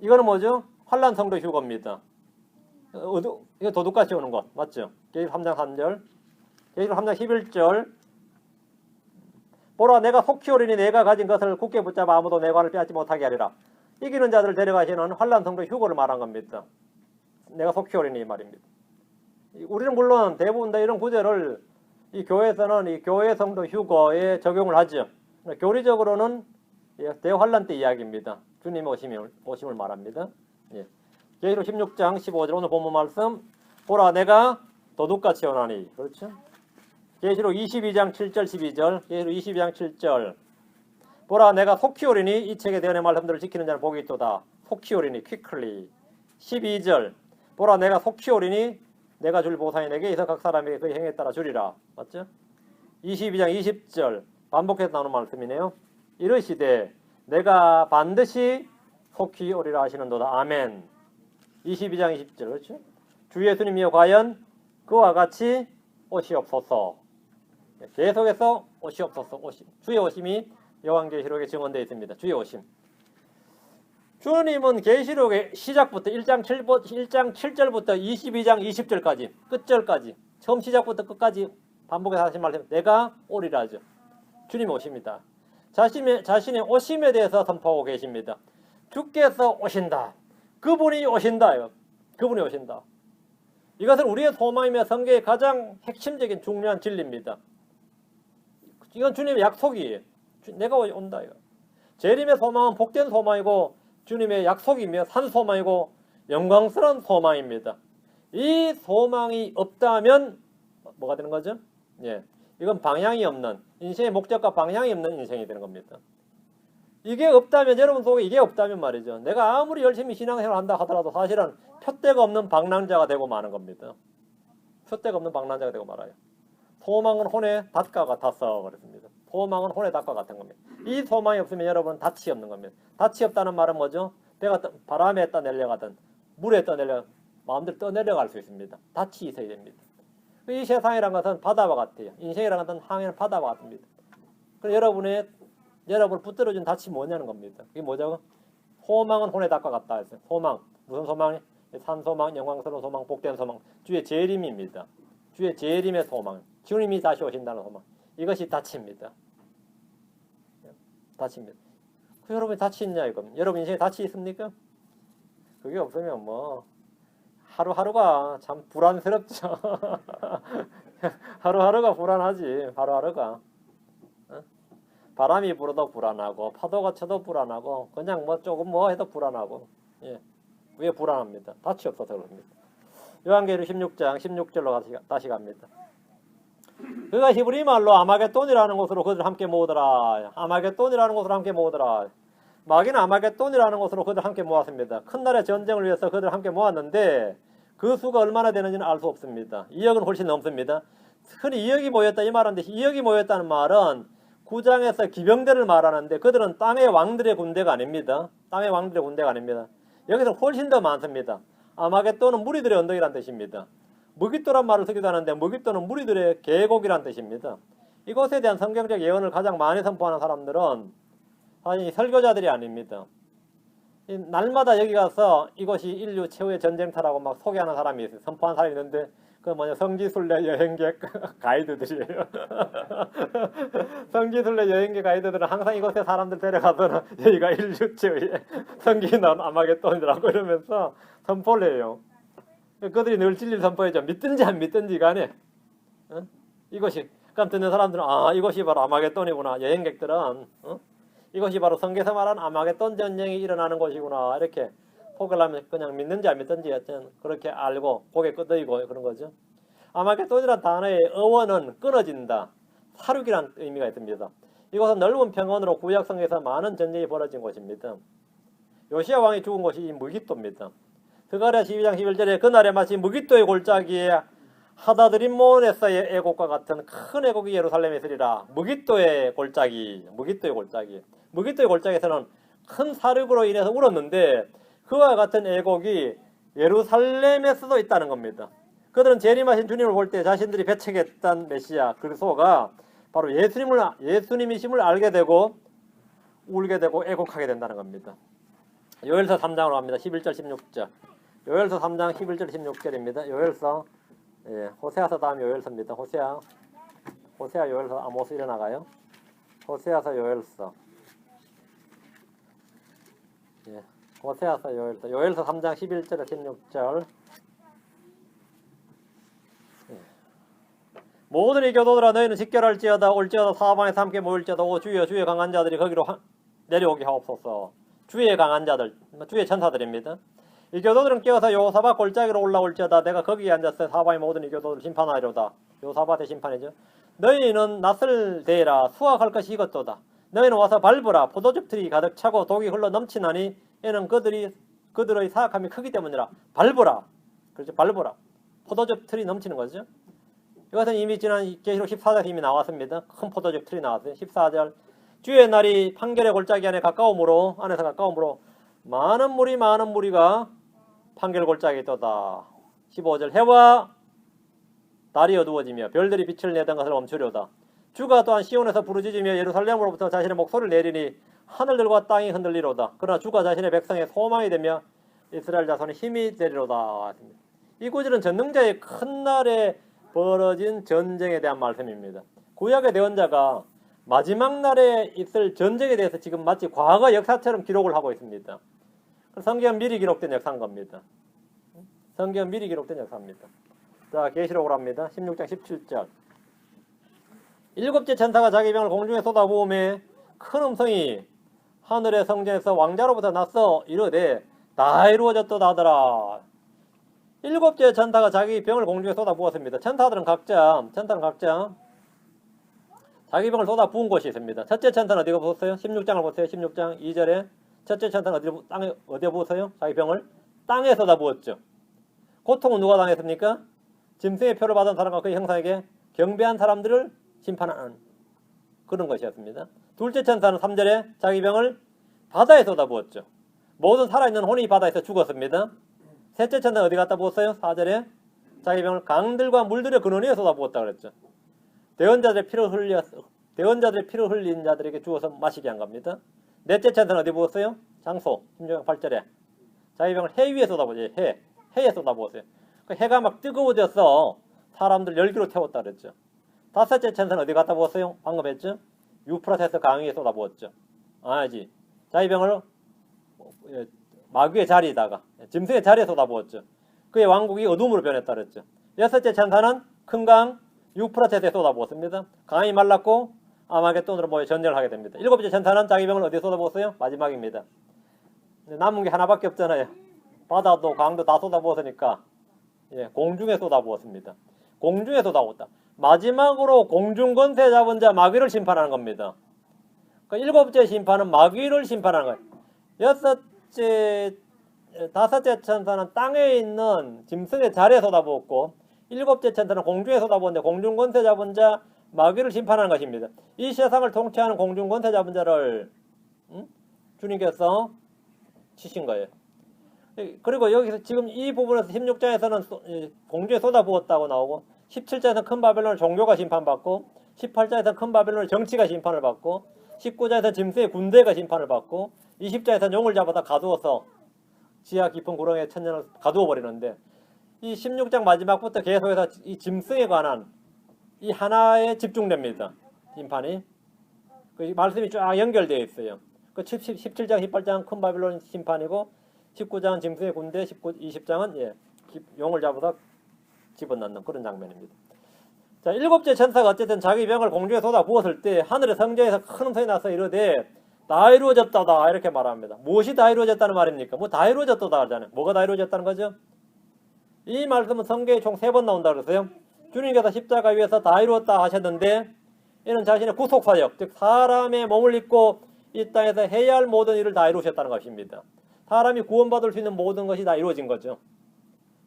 이거는 뭐죠? 환란 성도 휴거입니다. 이거 도둑같이 오는 것 맞죠? 계시록 3장 3절. 계시록 3장 11절. 보라 내가 속히 오리니 내가 가진 것을 굳게 붙잡아 아무도 내 관을 빼앗지 못하게 하리라. 이기는 자들을 데려가시는 환란 성도 휴거를 말한 겁니다. 내가 속히 오리니 이 말입니다. 우리는 물론 대부분 다 이런 구절을 이 교회에서는 이 교회 성도 휴거에 적용을 하죠. 교리적으로는 대환란 때 이야기입니다. 주님의 오심을 말합니다. 예. 계시록 16장 15절 오늘 본문 말씀. 보라 내가 도둑같이 오나니. 그렇죠? 계시록 22장 7절 12절. 계시록 22장 7절. 보라 내가 속히 오리니 이 책에 대언의 말씀들을 지키는 자는 복이 있도다. 속히 오리니 quickly. 12절. 보라 내가 속히 오리니 내가 줄 보상이 내게 있어 각 사람에게 그의 행위에 따라 주리라. 맞죠? 22장 20절. 반복해서 나오는 말씀이네요. 이르시되 내가 반드시 속히 오리라 하시는도다. 아멘. 22장 20절. 그렇죠? 주 예수님이여 과연 그와 같이 오시옵소서. 계속해서 오시옵소서. 주의 오심이 요한계시록에 증언되어 있습니다. 주의 오심. 주님은 계시록의 시작부터 1장 7절부터 22장 20절까지 끝절까지 처음 시작부터 끝까지 반복해서 하신 말씀 내가 오리라 하죠. 주님 오십니다. 자신의 오심에 대해서 선포하고 계십니다. 주께서 오신다. 그분이 오신다. 그분이 오신다. 이것은 우리의 소망이며 성경의 가장 핵심적인 중요한 진리입니다. 이건 주님의 약속이에요. 내가 온다. 재림의 소망은 복된 소망이고 주님의 약속이며 산 소망이고 영광스러운 소망입니다. 이 소망이 없다면 뭐가 되는 거죠? 예, 이건 방향이 없는 인생의 목적과 방향이 없는 인생이 되는 겁니다. 이게 없다면 여러분 속에 이게 없다면 말이죠. 내가 아무리 열심히 신앙생활을 한다 하더라도 사실은 표대가 없는 방랑자가 되고 마는 겁니다. 표대가 없는 방랑자가 되고 말아요. 소망은 혼의 닷과 같아서 그렇습니다. 소망은 혼의 닷과 같은 겁니다. 이 소망이 없으면 여러분은 닻이 없는 겁니다. 닻이 없다는 말은 뭐죠? 배가 바람에 떠내려가든 물에 마음대로 떠내려갈 수 있습니다. 닻이 있어야 됩니다. 이 세상이란 것은 바다와 같아요. 인생이란 것은 항해는 바다와 같습니다. 그래서 여러분을 붙들어준 닻이 뭐냐는 겁니다. 이게 뭐죠? 소망은 혼의 닷과 같다 했어요. 소망. 무슨 소망이? 산소망, 영광스러운 소망, 복된 소망. 주의 재림입니다. 주의 재림의 소망. 주님이 다시 오신다는 소망. 이것이 닻입니다. 닻입니다. 여러분이 닻이 있냐 이거? 여러분 인생에 닻이 있습니까? 그게 없으면 뭐 하루하루가 참 불안스럽죠. 하루하루가 불안하지. 하루하루가. 바람이 불어도 불안하고 파도가 쳐도 불안하고 그냥 뭐 조금 뭐 해도 불안하고. 예. 왜 불안합니다. 닻이 없어서 그렇습니다. 요한계시록 16장 16절로 다시 갑니다. 그가 히브리 말로 아마겟돈이라는 곳으로 그들 함께 모으더라. 아마겟돈이라는 곳으로 함께 모으더라. 마귀는 아마겟돈이라는 곳으로 그들 함께 모았습니다. 큰 날의 전쟁을 위해서 그들 함께 모았는데 그 수가 얼마나 되는지는 알 수 없습니다. 2억은 훨씬 넘습니다. 흔히 2억이 모였다 이 말인데 2억이 모였다는 말은 구장에서 기병대를 말하는데 그들은 땅의 왕들의 군대가 아닙니다. 땅의 왕들의 군대가 아닙니다. 여기서 훨씬 더 많습니다. 아마겟돈은 무리들의 언덕이란 뜻입니다. 무깃도란 말을 쓰기도 하는데 무깃도는 무리들의 계곡이란 뜻입니다. 이것에 대한 성경적 예언을 가장 많이 선포하는 사람들은 사실 설교자들이 아닙니다. 날마다 여기 가서 이것이 인류 최후의 전쟁터라고 막 소개하는 사람이 있어요. 선포하는 사람이 있는데 그 뭐냐 성지순례 여행객 가이드들이에요. 성지순례 여행객 가이드들은 항상 이곳에 사람들 데려가서는 여기가 인류 최후의 성기난 아마겟돈이라고 이러면서 선포를 해요. 그들이 늘 진리를 선포해줘. 믿든지 안 믿든지 간에 이것이 그럼 듣는 사람들은 이것이 바로 아마겟돈이구나. 여행객들은 이것이 바로 성경에서 말하는 아마겟돈 전쟁이 일어나는 곳이구나. 이렇게 포기를 하면 그냥 믿는지 안 믿든지 여튼 그렇게 알고 고개 끄덕이고 그런 거죠. 아마겟돈이라는 단어의 어원은 끊어진다. 사륙이라는 의미가 있습니다. 이곳은 넓은 평원으로 구약성에서 많은 전쟁이 벌어진 곳입니다. 요시야 왕이 죽은 곳이 이 무깃도입니다. 스가랴 12장 11절에 그날에 마치 무깃도의 골짜기에 하다드림몬에서의 애곡과 같은 큰 애곡이 예루살렘에 있으리라. 무깃도의 골짜기, 무깃도의 골짜기. 무깃도의 골짜기에서는 큰 사륙으로 인해서 울었는데 그와 같은 애곡이 예루살렘에서도 있다는 겁니다. 그들은 재림하신 주님을 볼 때 자신들이 배척했던 메시아 그리스도가 바로 예수님이심을 알게 되고 울게 되고 애곡하게 된다는 겁니다. 요엘서 3장으로 갑니다. 11절 16절. 요엘서 3장 11절 16절입니다. 요엘서 호세아서 다음 요엘서입니다. 호세아 요엘서 아모스 일어나가요. 호세아서 요엘서. 호세아서 요엘서 3장 11절에 16절. 모든 이 교도들아 너희는 직결할지어다 올지어다 사방에서 함께 모일지어다 오 주여 주의 강한 자들이 거기로 내려오게 하옵소서. 주의 강한 자들, 주의 천사들입니다. 이 교도들은 깨어서 여호사밧 골짜기로 올라올지어다 내가 거기에 앉았을 사방의 모든 이 교도들을 심판하리로다. 여호사밧의 심판이죠. 너희는 낫을 대라 수확할 것이 이것도다. 너희는 와서 밟으라 포도즙 틀이 가득 차고 독이 흘러 넘치나니 이는 그들의 사악함이 크기 때문이라. 밟으라. 그렇죠. 밟으라. 포도즙 틀이 넘치는 거죠. 이것은 이미 지난 계시록 14장 이미 나왔습니다. 큰 포도즙 틀이 나왔어요. 14절 주의 날이 판결의 골짜기 안에서 가까움으로 많은 무리가 판결 골짜기에 있도다. 15절 해와 달이 어두워지며 별들이 빛을 내던 것을 멈추려다. 주가 또한 시온에서 부르짖으며 예루살렘으로부터 자신의 목소리를 내리니 하늘들과 땅이 흔들리로다. 그러나 주가 자신의 백성의 소망이 되며 이스라엘 자손의 힘이 되리로다. 이 구절은 전능자의 큰 날에 벌어진 전쟁에 대한 말씀입니다. 구약의 대언자가 마지막 날에 있을 전쟁에 대해서 지금 마치 과거 역사처럼 기록을 하고 있습니다. 성경은 미리 기록된 역사인 겁니다. 성경은 미리 기록된 역사입니다. 자, 계시록으로 합니다. 16장 17절. 일곱째 천사가 자기 병을 공중에 쏟아부으매 큰 음성이 하늘의 성전에서 왕자로부터 났어 이르되 다 이루어졌도다 하더라. 일곱째 천사가 자기 병을 공중에 쏟아부었습니다. 천사들은 각자 자기 병을 쏟아부은 곳이 있습니다. 첫째 천사는 어디가 부었어요? 16장을 보세요. 16장 2절에 첫째 천사는 어디에 부었어요? 자기 병을 땅에 쏟아부었죠. 고통은 누가 당했습니까? 짐승의 표를 받은 사람과 그의 형상에게 경배한 사람들을 심판하는 그런 것이었습니다. 둘째 천사는 3절에 자기 병을 바다에 쏟아부었죠. 모든 살아있는 혼이 바다에서 죽었습니다. 셋째 천사는 어디 갖다 부었어요? 4절에 자기 병을 강들과 물들의 근원 위에 쏟아부었다 그랬죠. 대언자들의 피를 흘린 자들에게 주어서 마시게 한 겁니다. 넷째 천사는 어디 부었어요? 장소 16장 8절에 자기 병을 해 위에 쏟아부었죠. 해에 쏟아부었어요. 그 해가 막 뜨거워져서 사람들 열기로 태웠다 그랬죠. 다섯째 천사는 어디 갖다 부었어요? 방금 했죠. 유프라테스 강 위에 쏟아부었죠. 아니지. 자기 병을 마귀의 자리에다가 짐승의 자리에 쏟아부었죠. 그의 왕국이 어둠으로 변했다 그랬죠. 여섯째 천사는 큰 강 유프라테스에 쏟아부었습니다. 강이 말랐고 아마겟돈으로 모여 전쟁을 하게 됩니다. 일곱째 천사는 자기 병을 어디에 쏟아부었어요? 마지막입니다. 남은 게 하나밖에 없잖아요. 바다도 강도 다 쏟아부었으니까 공중에 쏟아부었습니다. 공중에 쏟아부었다. 마지막으로 공중 권세 잡은 자 마귀를 심판하는 겁니다. 그러니까 일곱째 심판은 마귀를 심판하는 거예요. 다섯째 천사는 땅에 있는 짐승의 자리에 쏟아부었고 일곱째 천사는 공중에 쏟아부었는데 공중 권세 잡은 자 마귀를 심판하는 것입니다. 이 세상을 통치하는 공중 권세 잡은 자를 주님께서 치신 거예요. 그리고 여기서 지금 이 부분에서 16장에서는 공중에 쏟아부었다고 나오고 17장에서 큰 바벨론의 종교가 심판받고 18장에서 큰 바벨론의 정치가 심판을 받고 19장에서 짐승의 군대가 심판을 받고 20장에서 용을 잡아다 가두어서 지하 깊은 구렁에 천년을 가두어 버리는데 이 16장 마지막부터 계속해서 이 짐승에 관한 이 하나에 집중됩니다. 심판이. 그 말씀이 쫙 연결되어 있어요. 그 17장, 18장은 큰 바벨론 심판이고 19장은 짐승의 군대, 20장은 용을 잡아서 집어넣는 그런 장면입니다. 자, 일곱째 천사가 어쨌든 자기 병을 공중에 쏟아 부었을 때 하늘의 성전에서 큰 음성이 나서 이르되 다 이루어졌다다 이렇게 말합니다. 무엇이 다 이루어졌다는 말입니까? 뭐 다 이루어졌다다 하잖아요. 뭐가 다 이루어졌다는 거죠? 이 말씀은 성경에 총 3번 나온다 그랬어요. 주님께서 십자가 위에서 다 이루었다 하셨는데 이는 자신의 구속사역, 즉 사람의 몸을 입고 이 땅에서 해야 할 모든 일을 다 이루셨다는 것입니다. 사람이 구원받을 수 있는 모든 것이 다 이루어진 거죠.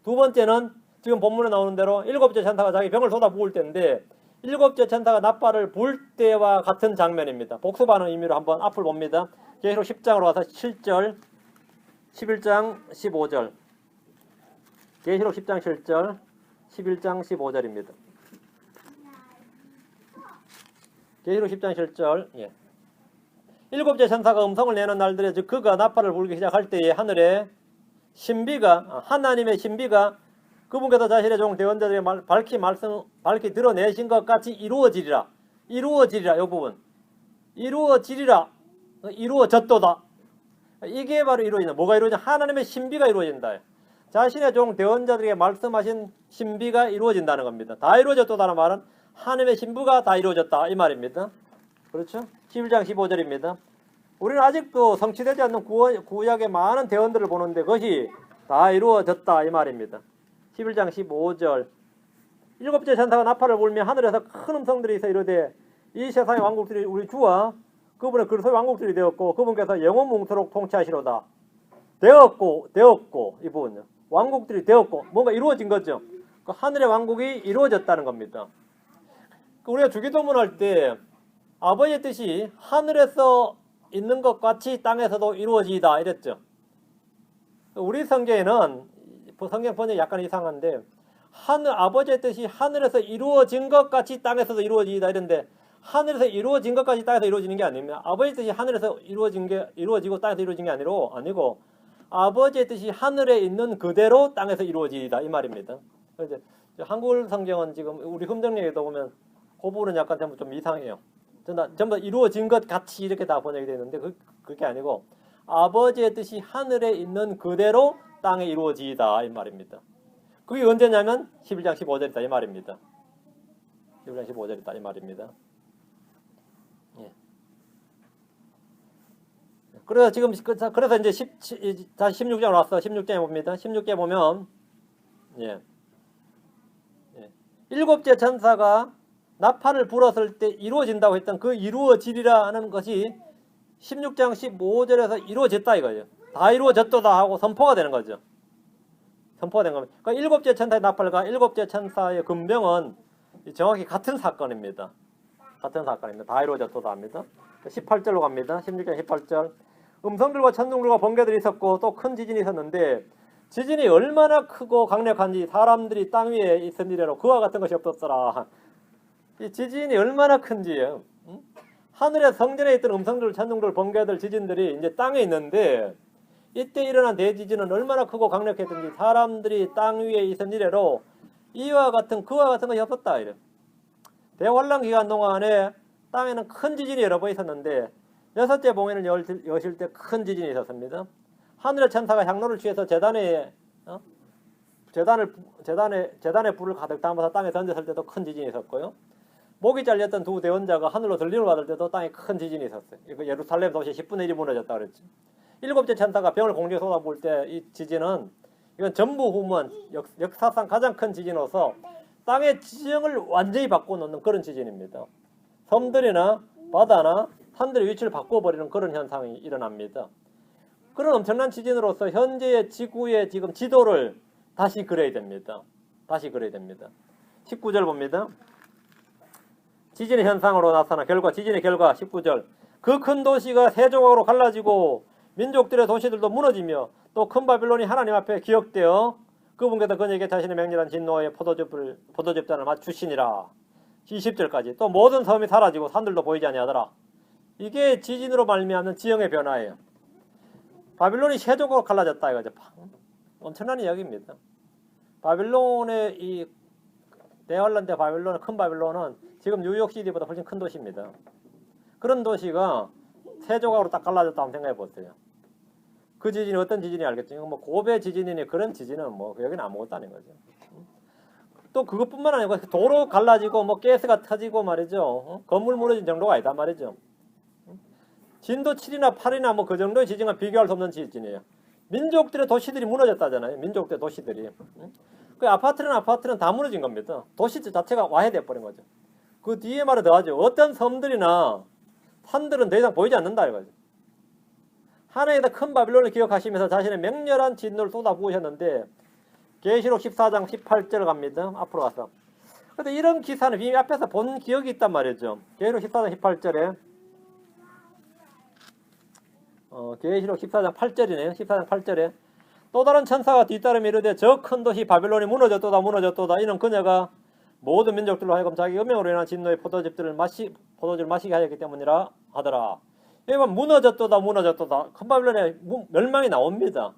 두 번째는 지금 본문에 나오는 대로 일곱째 천사가 자기 병을 쏟아 부을 때인데 일곱째 천사가 낫발을 불 때와 같은 장면입니다. 복습하는 의미로 한번 앞을 봅니다. 계시록 10장으로 와서 7절, 11장 15절. 계시록 10장 7절, 11장 15절입니다. 계시록 10장 7절. 예. 일곱째 천사가 음성을 내는 날들에 즉 그가 나팔을 불기 시작할 때에 하늘에 신비가 하나님의 신비가 그분께서 자신의 종 대언자들에게 밝히 드러내신 것 같이 이루어지리라. 이루어지리라. 이 부분. 이루어지리라. 이루어졌도다. 이게 바로 이루어진다. 뭐가 이루어진다? 하나님의 신비가 이루어진다. 자신의 종 대언자들에게 말씀하신 신비가 이루어진다는 겁니다. 다 이루어졌도다는 말은 하나님의 신부가 다 이루어졌다 이 말입니다. 그렇죠? 11장 15절입니다. 우리는 아직도 성취되지 않는 구약의 많은 대언들을 보는데 그것이 다 이루어졌다 이 말입니다. 11장 15절. 일곱째 천사가 나팔을 불며 하늘에서 큰 음성들이 있어 이르되 이 세상의 왕국들이 우리 주와 그분의 그리스도의 왕국들이 되었고 그분께서 영원 뭉토록 통치하시로다. 되었고 이 부분요. 왕국들이 되었고 뭔가 이루어진 거죠. 그 하늘의 왕국이 이루어졌다는 겁니다. 우리가 주기도문 할 때 아버지의 뜻이 하늘에서 있는 것 같이 땅에서도 이루어지다 이랬죠. 우리 성경에는 성경 번역이 약간 이상한데 아버지의 뜻이 하늘에서 이루어진 것 같이 땅에서도 이루어지다 이랬는데 하늘에서 이루어진 것까지 땅에서 이루어지는 게 아닙니다. 아버지의 뜻이 하늘에서 이루어지고 땅에서 이루어진 게 아니고 아버지의 뜻이 하늘에 있는 그대로 땅에서 이루어지다 이 말입니다. 이제 한글 성경은 지금 우리 흠정역에도 보면 그 부분은 약간 좀 이상해요. 전부 이루어진 것 같이 이렇게 다 번역이 되는데 그게 아니고 아버지의 뜻이 하늘에 있는 그대로 땅에 이루어지다 이 말입니다. 그게 언제냐면 11장 15절이다 이 말입니다. 11장 15절이다 이 말입니다. 예. 그래서 지금 그래서 이제 16장으로 왔어. 16장에 봅니다. 16장에 보면 일곱째 천사가 나팔을 불었을 때 이루어진다고 했던 그 이루어지리라는 것이 16장 15절에서 이루어졌다 이거예요. 다 이루어졌도다 하고 선포가 되는 거죠. 선포가 된 겁니다. 그러니까 일곱째 천사의 나팔과 일곱째 천사의 금병은 정확히 같은 사건입니다. 같은 사건입니다. 다 이루어졌도다 합니다. 18절로 갑니다. 16장 18절. 음성들과 천둥들과 번개들이 있었고 또 큰 지진이 있었는데 지진이 얼마나 크고 강력한지 사람들이 땅 위에 있은 이래로 그와 같은 것이 없었더라. 이 지진이 얼마나 큰지요. 하늘의 성전에 있던 음성들, 천둥들, 번개들, 지진들이 이제 땅에 있는데 이때 일어난 대지진은 얼마나 크고 강력했던지 사람들이 땅 위에 있은 이래로 그와 같은 것이 없었다. 이래. 대환란 기간 동안에 땅에는 큰 지진이 여러 번 있었는데 여섯째 봉인을 여실 때 큰 지진이 있었습니다. 하늘의 천사가 향로를 취해서 재단에 불을 가득 담아서 땅에 던졌을 때도 큰 지진이 있었고요. 목이 잘렸던 두 대원자가 하늘로 들림을 받을 때도 땅에 큰 지진이 있었어요. 이거 예루살렘 도시 10분의 1이 무너졌다 그랬죠. 일곱째 천사가 병을 공중에 쏟아부을 때 이 지진은 이건 전무후무한 역사상 가장 큰 지진으로서 땅의 지형을 완전히 바꿔놓는 그런 지진입니다. 섬들이나 바다나 산들의 위치를 바꿔버리는 그런 현상이 일어납니다. 그런 엄청난 지진으로서 현재의 지구의 지금 지도를 다시 그려야 됩니다. 다시 그려야 됩니다. 19절 봅니다. 지진의 현상으로 나타난 지진의 결과 19절. 그 큰 도시가 세 조각으로 갈라지고 민족들의 도시들도 무너지며 또 큰 바빌론이 하나님 앞에 기억되어 그분께서 그에게 자신의 맹렬한 진노의 포도즙잔을 맞추시니라. 20절까지. 또 모든 섬이 사라지고 산들도 보이지 아니하더라. 이게 지진으로 말미암는 지형의 변화예요. 바빌론이 세 조각으로 갈라졌다 이거죠. 엄청난 이야기입니다. 바빌론의 이 네덜란드 바빌론, 큰 바빌론은 지금 뉴욕시티보다 훨씬 큰 도시입니다. 그런 도시가 세 조각으로 딱 갈라졌다 한번 생각해 보세요. 그 지진이 어떤 지진이 알겠죠? 뭐 고베 지진이니 그런 지진은 뭐 여기는 아무것도 아닌 거죠. 또 그것뿐만 아니고 도로 갈라지고 뭐 가스가 터지고 말이죠. 건물 무너진 정도가 아니다 말이죠. 진도 7이나 8이나 뭐 그 정도의 지진과 비교할 수 없는 지진이에요. 민족들의 도시들이 무너졌다잖아요. 민족들의 도시들이. 그 아파트는 다 무너진 겁니다. 도시 자체가 와해돼 버린 거죠. 그 뒤에 말을 더 하죠. 어떤 섬들이나 산들은 더 이상 보이지 않는다 이거죠. 하나에다 큰 바빌론을 기억하시면서 자신의 맹렬한 진노를 쏟아부으셨는데 계시록 14장 18절 갑니다. 앞으로 가서. 근데 이런 기사는 이미 앞에서 본 기억이 있단 말이죠. 계시록 14장 18절에 계시록 14장 8절이네요. 14장 8절에 또 다른 천사가 뒤따르며 이르되 저 큰 도시 바빌론이 무너졌도다 무너졌도다. 이는 그녀가 모든 민족들로 하여금 자기 음행으로 인한 진노의 포도주를 마시게 하였기 때문이라 하더라. 여러분 무너졌도다 무너졌도다. 큰 바빌론의 멸망이 나옵니다.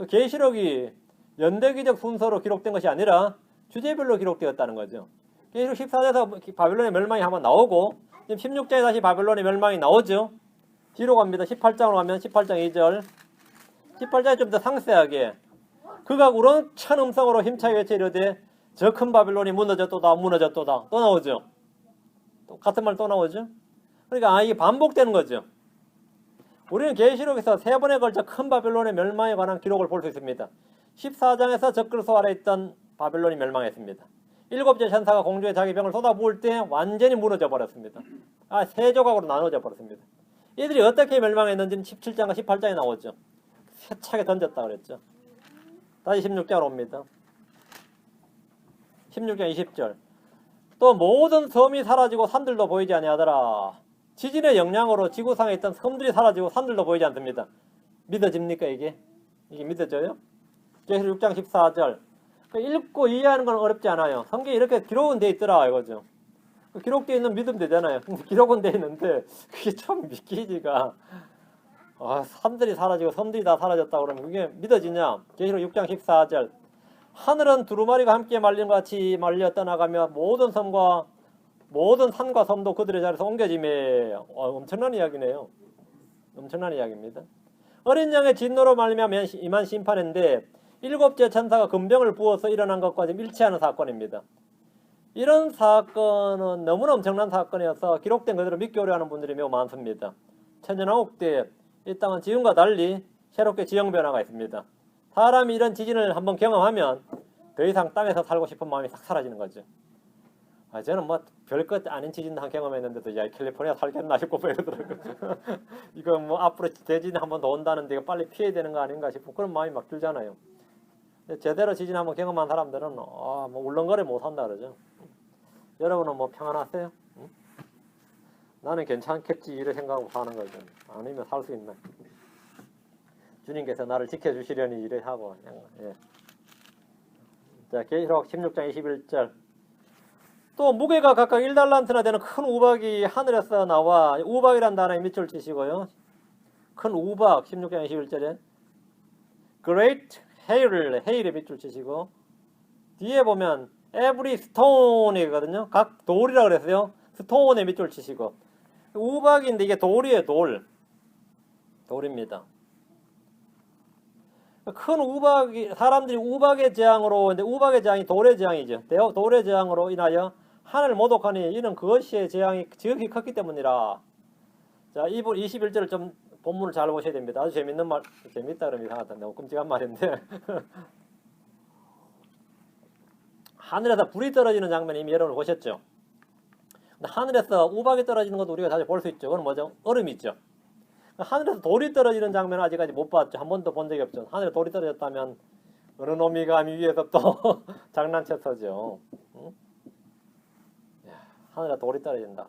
계시록이 연대기적 순서로 기록된 것이 아니라 주제별로 기록되었다는 거죠. 계시록 14장에서 바빌론의 멸망이 한번 나오고 지금 16장에 다시 바빌론의 멸망이 나오죠. 뒤로 갑니다. 18장으로 가면 18장 2절 18장에 좀 더 상세하게 그가 우렁찬 음성으로 힘차게 외쳐 이르되 저 큰 바빌론이 무너졌도다 무너졌도다. 또 나오죠. 또 같은 말 또 나오죠. 그러니까 이게 반복되는 거죠. 우리는 계시록에서 3번에 걸쳐 큰 바빌론의 멸망에 관한 기록을 볼 수 있습니다. 14장에서 적그리스도 아래 있던 바빌론이 멸망했습니다. 7째 천사가 공중에 자기 병을 쏟아부을 때 완전히 무너져 버렸습니다. 세 조각으로 나눠져 버렸습니다. 이들이 어떻게 멸망했는지는 17장과 18장에 나오죠. 세차게 던졌다 그랬죠. 다시 16장으로 옵니다. 16장 20절 또 모든 섬이 사라지고 산들도 보이지 아니하더라. 지진의 영향으로 지구상에 있던 섬들이 사라지고 산들도 보이지 않습니다. 믿어집니까 이게? 이게 믿어져요? 계시록 6장 14절 읽고 이해하는 건 어렵지 않아요. 성경에 이렇게 기록은 돼 있더라 이거죠. 기록되어 있는 믿으면 되잖아요. 근데 기록은 돼 있는데 그게 참 믿기지가 산들이 사라지고 섬들이 다 사라졌다 그러면 그게 믿어지냐? 계시록 6장 14절 하늘은 두루마리가 함께 말린 것 같이 말려 떠나가며 모든 섬과 모든 산과 섬도 그들의 자리에서 옮겨지매. 엄청난 이야기네요. 엄청난 이야기입니다. 어린 양의 진노로 말미암아 임한 심판인데 7째 천사가 금병을 부어서 일어난 것과 좀 일치하는 사건입니다. 이런 사건은 너무나 엄청난 사건이어서 기록된 그대로 믿기 어려워하는 분들이 매우 많습니다. 천년왕국 때 이 땅은 지금과 달리 새롭게 지형 변화가 있습니다. 사람이 이런 지진을 한번 경험하면 더 이상 땅에서 살고 싶은 마음이 싹 사라지는 거죠. 저는 뭐 별것 아닌 지진도 한 경험했는데도 캘리포니아 살겠나 싶고 이러더라고요. 이거 뭐 앞으로 대지진 한번 더 온다는데 이거 빨리 피해야 되는 거 아닌가 싶고 그런 마음이 막 들잖아요. 제대로 지진 한번 경험한 사람들은 뭐 울렁거려 못 한다 그러죠. 여러분은 뭐 평안하세요? 응? 나는 괜찮겠지 이런 생각하고 사는 거죠. 아니면 살 수 있나? 주님께서 나를 지켜주시려니 이래 하고 그냥, 예. 자, 계시록 16장 21절 또 무게가 각각 1달란트나 되는 큰 우박이 하늘에서 나와 우박이란 단어에 밑줄 치시고요. 큰 우박 16장 21절에 Great Hail에 밑줄 치시고 뒤에 보면 Every Stone이거든요. 각 돌이라 그랬어요. 스톤에 밑줄 치시고 우박인데 이게 돌이에요. 돌입니다. 큰 우박이 사람들이 우박의 재앙으로 근데 우박의 재앙이 돌의 재앙이죠. 돌의 재앙으로 인하여 하늘 모독하니 이는 그것의 재앙이 지극히 컸기 때문이라. 자, 21절을 좀 본문을 잘 보셔야 됩니다. 아주 재밌는 말, 재밌다 그러면 이상하다. 너무 끔찍한 말인데 하늘에서 불이 떨어지는 장면 이미 여러분 보셨죠? 하늘에서 우박이 떨어지는 것도 우리가 다시 볼 수 있죠. 그건 뭐죠? 얼음이 있죠. 하늘에서 돌이 떨어지는 장면은 아직까지 못 봤죠. 한 번도 본 적이 없죠. 하늘에 돌이 떨어졌다면 어느 놈이 감히 위에서 또 장난쳤어죠. 응? 하늘에 돌이 떨어진다.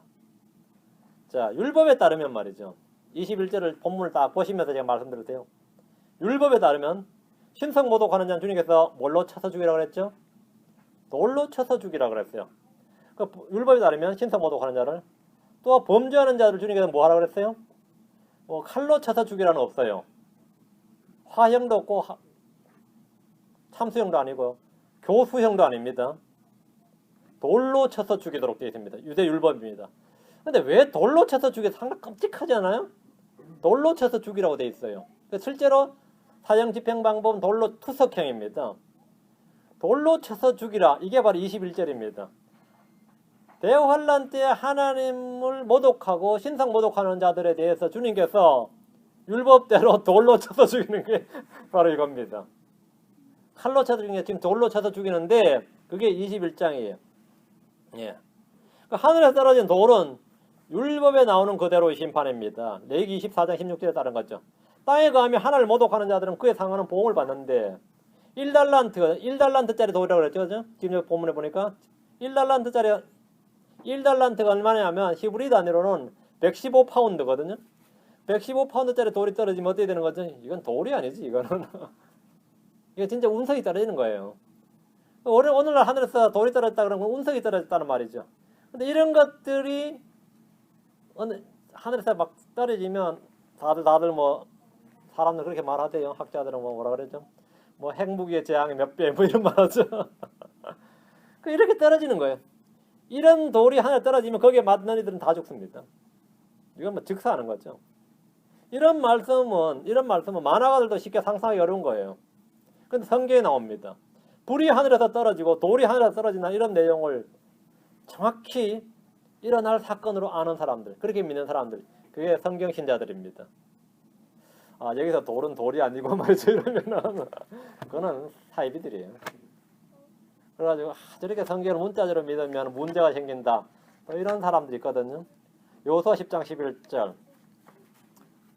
자, 율법에 따르면 말이죠. 21절을 본문을 딱 보시면서 제가 말씀드릴 때요. 율법에 따르면 신성 모독하는 자는 주님께서 뭘로 쳐서 죽이라고 그랬죠? 돌로 쳐서 죽이라고 그랬어요. 그 율법에 따르면 신성 모독하는 자를 또 범죄하는 자를 주님께서 뭐 하라고 그랬어요? 칼로 쳐서 죽이라는 없어요. 화형도 없고 참수형도 아니고 교수형도 아닙니다. 돌로 쳐서 죽이도록 되어 있습니다. 유대 율법입니다. 근데 왜 돌로 쳐서 죽이기 상당히 끔찍하지 않아요? 돌로 쳐서 죽이라고 되어 있어요. 실제로 사형 집행 방법은 돌로 투석형입니다. 돌로 쳐서 죽이라. 이게 바로 21절입니다. 대환란 때 하나님을 모독하고 신성 모독하는 자들에 대해서 주님께서 율법대로 돌로 쳐서 죽이는 게 바로 이겁니다. 칼로 쳐서 죽이는 게 지금 돌로 쳐서 죽이는데 그게 21장이에요. 예. 하늘에서 떨어진 돌은 율법에 나오는 그대로의 심판입니다. 레위기 24장 16절에 따른 거죠. 땅에 거하며 하나를 모독하는 자들은 그에 상하는 보응을 받는데 1달란트짜리 돌이라고 그랬죠. 그죠? 지금 여기 본문에 보니까 1달란트가 얼마냐면 히브리 단위로는 115파운드거든요. 115파운드짜리 돌이 떨어지면 어떻게 되는 거죠? 이건 돌이 아니지, 이거는. 이게 진짜 운석이 떨어지는 거예요. 오늘날 하늘에서 돌이 떨어졌다 그러면 운석이 떨어졌다는 말이죠. 근데 이런 것들이 하늘에서 막 떨어지면 다들 뭐 사람들 그렇게 말하대요. 학자들은 뭐라 그러죠? 뭐 핵무기의 재앙의 몇 배 뭐 이런 말하죠. 이렇게 떨어지는 거예요. 이런 돌이 하늘에 떨어지면 거기에 맞는 이들은 다 죽습니다. 이건 뭐 즉사하는 거죠. 이런 말씀은 만화가들도 쉽게 상상하기 어려운 거예요. 근데 성경에 나옵니다. 불이 하늘에서 떨어지고 돌이 하늘에서 떨어진다 이런 내용을 정확히 일어날 사건으로 아는 사람들, 그렇게 믿는 사람들, 그게 성경 신자들입니다. 아, 여기서 돌은 돌이 아니고 말이죠. 이러면은 그거는 사이비들이에요. 그래가지고 저렇게 성경을 문자적으로 믿으면 문제가 생긴다. 또 이런 사람들이 있거든요. 요수아 10장 11절.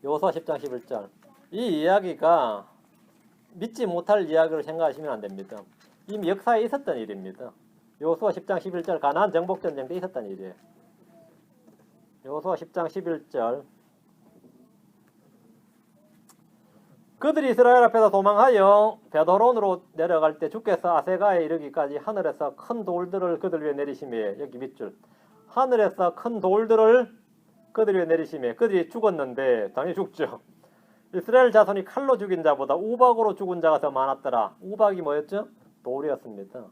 요수아 10장 11절. 이 이야기가 믿지 못할 이야기로 생각하시면 안 됩니다. 이미 역사에 있었던 일입니다. 요수아 10장 11절 가나안 정복 전쟁 때 있었던 일이에요. 요수아 10장 11절. 그들이 이스라엘 앞에서 도망하여 베드론으로 내려갈 때 주께서 아세가에 이르기까지 하늘에서 큰 돌들을 그들 위에 내리시매, 여기 밑줄, 하늘에서 큰 돌들을 그들 위에 내리시매, 그들이 죽었는데 당연히 죽죠. 이스라엘 자손이 칼로 죽인 자보다 우박으로 죽은 자가 더 많았더라. 우박이 뭐였죠? 돌이었습니다.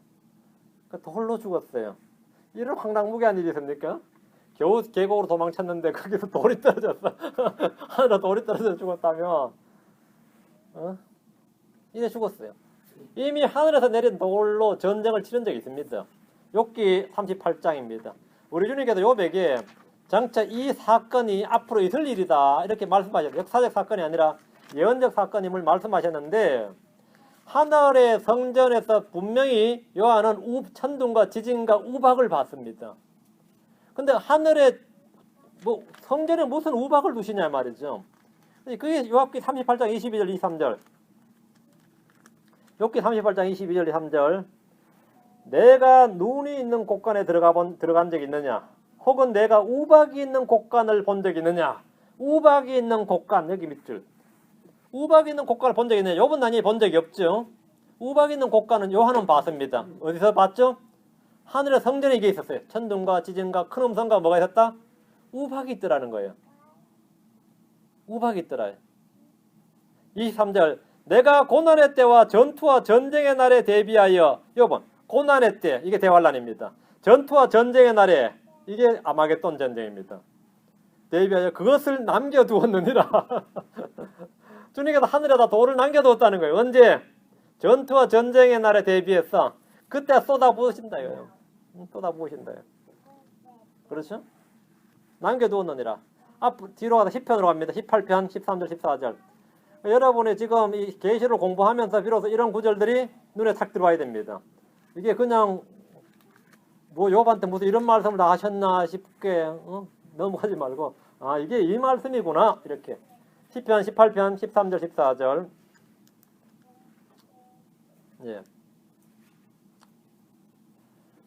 돌로 죽었어요. 이런 황당무계한 일이 있습니까? 겨우 계곡으로 도망쳤는데 거기서 돌이 떨어졌어. 하늘에 돌이 떨어져 죽었다며. 이제 죽었어요. 이미 하늘에서 내린 돌로 전쟁을 치른 적이 있습니다. 욥기 38장입니다. 우리 주님께서 욥에게 장차 이 사건이 앞으로 있을 일이다 이렇게 말씀하셨어요. 역사적 사건이 아니라 예언적 사건임을 말씀하셨는데 하늘의 성전에서 분명히 요한은 천둥과 지진과 우박을 봤습니다. 근데 하늘에 성전에 무슨 우박을 두시냐 말이죠. 그게 욥기 38장 22절 23절. 욥기 38장 22절 23절. 내가 눈이 있는 곳간에 들어간 적이 있느냐? 혹은 내가 우박이 있는 곳간을 본 적이 있느냐? 우박이 있는 곳간, 여기 밑줄. 우박이 있는 곳간을 본 적이 있느냐? 욥은 당연히 본 적이 없죠. 우박이 있는 곳간은 요한은 봤습니다. 어디서 봤죠? 하늘의 성전에 이게 있었어요. 천둥과 지진과 큰 음성과 뭐가 있었다? 우박이 있더라는 거예요. 우박이 있더라. 23절. 내가 고난의 때와 전투와 전쟁의 날에 대비하여, 여러분 고난의 때, 이게 대환란입니다. 전투와 전쟁의 날에, 이게 아마겟돈 전쟁입니다. 대비하여 그것을 남겨두었느니라. 주님께서 하늘에다 돌을 남겨두었다는 거예요. 언제? 전투와 전쟁의 날에 대비해서 그때 쏟아부으신다요. 쏟아부으신다요. 그렇죠? 남겨두었느니라. 뒤로 가서 10편으로 갑니다. 18편 13절 14절. 여러분이 지금 이 계시를 공부하면서 비로소 이런 구절들이 눈에 탁 들어와야 됩니다. 이게 그냥 뭐 욥한테 무슨 이런 말씀을 다 하셨나 싶게 넘어가지 말고 이게 이 말씀이구나 이렇게. 10편 18편 13절 14절. 예.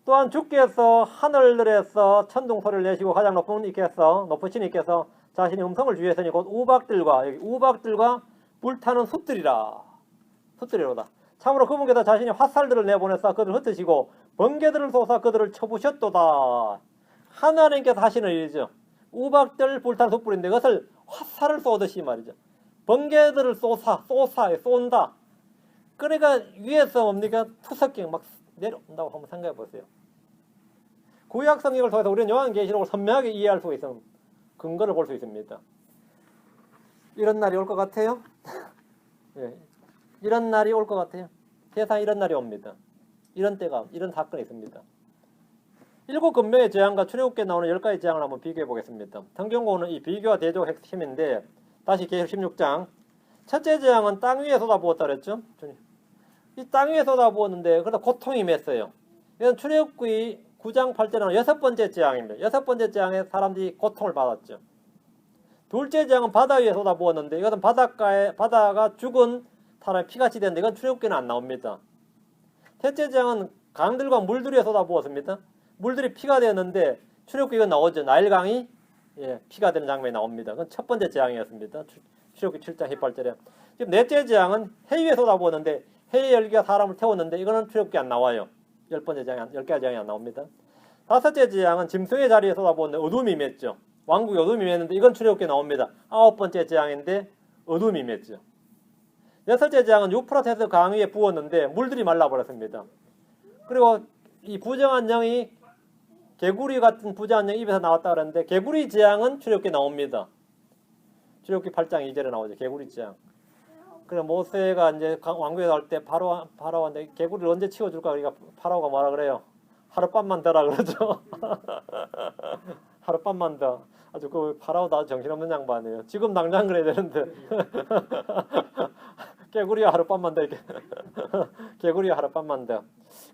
또한 주께서 하늘들에서 천둥 소리를 내시고 가장 높으신 이께서 자신의 음성을 주의했으니 곧 우박들과 불타는 숯들이라. 숯들이로다. 참으로 그분께서 자신의 화살들을 내보내사 그들을 흩으시고 번개들을 쏘사 그들을 쳐부셨도다. 하나님께서 하시는 일이죠. 우박들 불타는 숯불인데 그것을 화살을 쏘듯이 말이죠. 번개들을 쏜다. 그러니까 위에서 뭡니까? 투석기 막 내려온다고 한번 생각해 보세요. 구약 성경을 통해서 우리는 요한계시록을 선명하게 이해할 수 있는 근거를 볼 수 있습니다. 이런 날이 올 것 같아요? 예. 이런 날이 올 것 같아요. 세상에 이런 날이 옵니다. 이런 사건이 있습니다. 7금명의 재앙과 출애굽기에 나오는 10가지 재앙을 한번 비교해 보겠습니다. 성경고는 이 비교와 대조가 핵심인데 다시 계시록 16장. 첫째 재앙은 땅 위에 쏟아부었다 그랬죠? 이 땅 위에 쏟아부었는데 그러다 고통이 맺어요. 이건 출애굽기 9장 8절은 6번째 재앙입니다. 6번째 재앙에 사람들이 고통을 받았죠. 둘째 재앙은 바다 위에 쏟아부었는데 이것은 바다가 죽은 사람의 피같이 되는데 이건 출애굽기는 안 나옵니다. 셋째 재앙은 강들과 물들이 쏟아부었습니다. 물들이 피가 되었는데 출애굽기 이건 나오죠. 나일강이 피가 되는 장면이 나옵니다. 그건 첫 번째 재앙이었습니다. 출애굽기 7장 18절에. 지금 넷째 재앙은 해 위에 쏟아부었는데 해의 열기가 사람을 태웠는데 이거는 출애굽기 안 나와요. 10개의 재앙이 안 나옵니다. 다섯째 재앙은 짐승의 자리에 쏟아부었는데 어둠이 임했죠. 왕국이 어둠이 임했는데 이건 출애굽기에 나옵니다. 9번째 재앙인데 어둠이 임했죠. 여섯째 재앙은 유프라테스 강 위에 부었는데 물들이 말라버렸습니다. 그리고 이 부정한 영이 개구리 같은 부정한 영이 입에서 나왔다 그러는데 개구리 재앙은 출애굽기에 나옵니다. 출애굽기 8장 2절에 나오죠. 개구리 재앙. 그래 모세가 이제 왕국에 나올 때 파라오한테 개구리를 언제 치워줄까? 그러니까 파라오가 뭐라 그래요? 하룻밤만 더라 그러죠. 하룻밤만 더. 아주 그 파라오 다 정신없는 양반이에요. 지금 당장 그래야 되는데 개구리야 하룻밤만 더 이렇게. 개구리야 하룻밤만 더.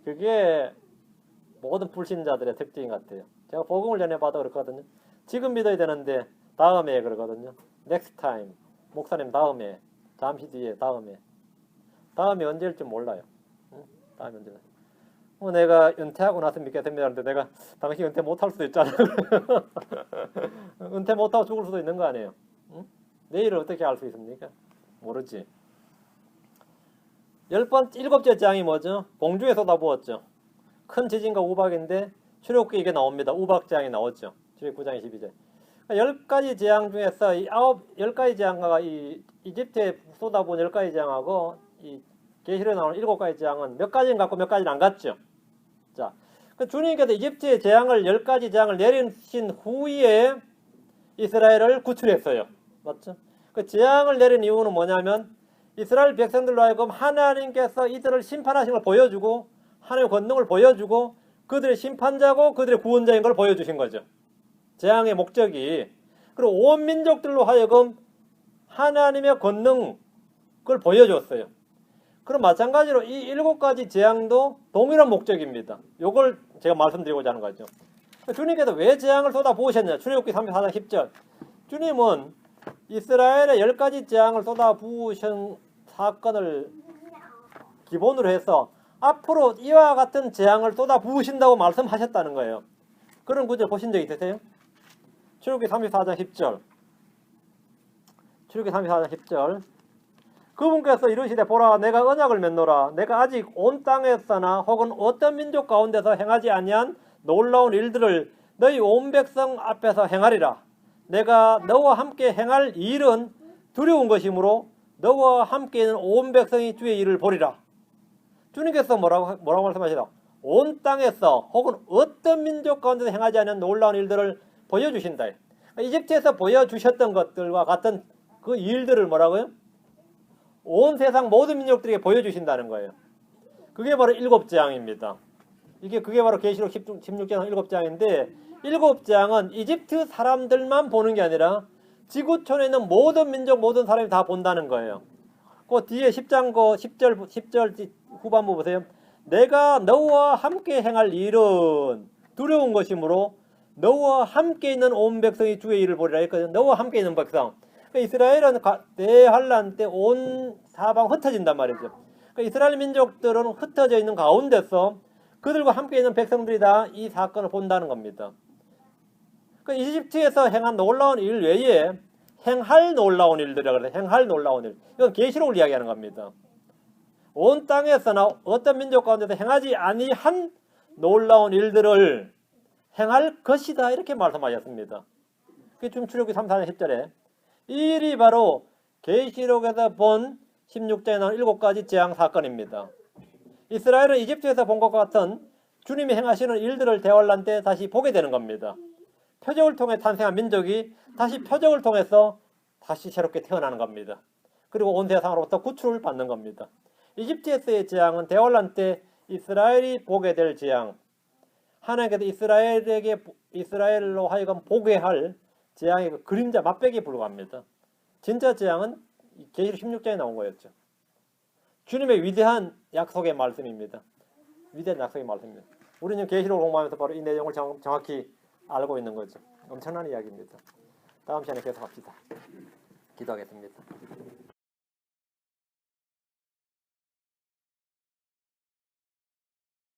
그게 모든 불신자들의 특징 같아요. 제가 복음을 전해봐도 그렇거든요. 지금 믿어야 되는데 다음에 그러거든요. next time. 목사님 다음에. 잠시 뒤에 다음에 언제일지 몰라요. 응? 다음에 언제? 내가 은퇴하고 나서 믿겠습니다. 하는데 내가 당신 은퇴 못할 수도 있잖아. 은퇴 못하고 죽을 수도 있는 거 아니에요. 응? 내일을 어떻게 알 수 있습니까? 모르지. 일곱째 재앙이 뭐죠? 공중에 쏟아부었죠. 큰 지진과 우박인데 출애굽기 이게 나옵니다. 우박 재앙이 나왔죠. 출애굽기 9장 22절. 10가지 재앙 중에서 10가지 재앙과 이 이집트에 쏟아부은 10가지 재앙하고 이 계시록에 나오는 7가지 재앙은 몇 가지는 갖고 몇 가지는 안 갔죠. 자, 주님께서 이집트의 재앙을 10가지 재앙을 내리신 후에 이스라엘을 구출했어요. 맞죠? 그 재앙을 내린 이유는 뭐냐면 이스라엘 백성들로 하여금 하나님께서 이들을 심판하신 걸 보여주고 하나님의 권능을 보여주고 그들의 심판자고 그들의 구원자인 걸 보여주신 거죠. 재앙의 목적이. 그리고 온 민족들로 하여금 하나님의 권능 그걸 보여줬어요. 그럼 마찬가지로 이 7가지 재앙도 동일한 목적입니다. 이걸 제가 말씀드리고자 하는 거죠. 주님께서 왜 재앙을 쏟아 부으셨냐? 출애굽기 34장 10절. 주님은 이스라엘의 10가지 재앙을 쏟아 부으신 사건을 기본으로 해서 앞으로 이와 같은 재앙을 쏟아 부으신다고 말씀하셨다는 거예요. 그런 구절 보신 적 있으세요? 출애굽기 34장 10절. 출애굽기 34장 10절. 그분께서 이르시되 보라 내가 언약을 맺노라 내가 아직 온 땅에서나 혹은 어떤 민족 가운데서 행하지 아니한 놀라운 일들을 너희 온 백성 앞에서 행하리라. 내가 너와 함께 행할 일은 두려운 것이므로 너와 함께 있는 온 백성이 주의 일을 보리라. 주님께서 뭐라고 말씀하시나? 온 땅에서 혹은 어떤 민족 가운데서 행하지 않은 놀라운 일들을 보여주신다. 이집트에서 보여주셨던 것들과 같은 그 일들을 뭐라고요? 온 세상 모든 민족들에게 보여주신다는 거예요. 그게 바로 7재앙입니다. 그게 바로 계시록 16장 7재앙인데 7재앙은 이집트 사람들만 보는 게 아니라 지구촌에 있는 모든 민족 모든 사람이 다 본다는 거예요. 그 뒤에 10절 후반부 보세요. 내가 너와 함께 행할 일은 두려운 것이므로 너와 함께 있는 온 백성이 주의 일을 보리라 했거든요. 너와 함께 있는 백성. 이스라엘은 대환란 때 온 사방 흩어진단 말이죠. 이스라엘 민족들은 흩어져 있는 가운데서 그들과 함께 있는 백성들이 다 이 사건을 본다는 겁니다. 이집트에서 행한 놀라운 일 외에 행할 놀라운 일들이라고 그래요. 행할 놀라운 일. 이건 계시록을 이야기하는 겁니다. 온 땅에서나 어떤 민족 가운데서 행하지 아니한 놀라운 일들을 행할 것이다 이렇게 말씀하셨습니다. 그게 지금 출애굽기 34장 10절에 이 일이 바로 계시록에서 본 16장에 나온 7가지 재앙 사건입니다. 이스라엘은 이집트에서 본 것과 같은 주님이 행하시는 일들을 대환란 때 다시 보게 되는 겁니다. 표적을 통해 탄생한 민족이 다시 표적을 통해서 다시 새롭게 태어나는 겁니다. 그리고 온 세상으로부터 구출을 받는 겁니다. 이집트에서의 재앙은 대환란 때 이스라엘이 보게 될 재앙, 하나님께서 이스라엘로 하여금 보게 할 재앙의 그 그림자 맛배기에 불과합니다. 진짜 재앙은 계시록 16장에 나온 거였죠. 주님의 위대한 약속의 말씀입니다. 위대한 약속의 말씀입니다. 우리는 계시록을 공부하면서 바로 이 내용을 정확히 알고 있는 거죠. 엄청난 이야기입니다. 다음 시간에 계속합시다. 기도하겠습니다.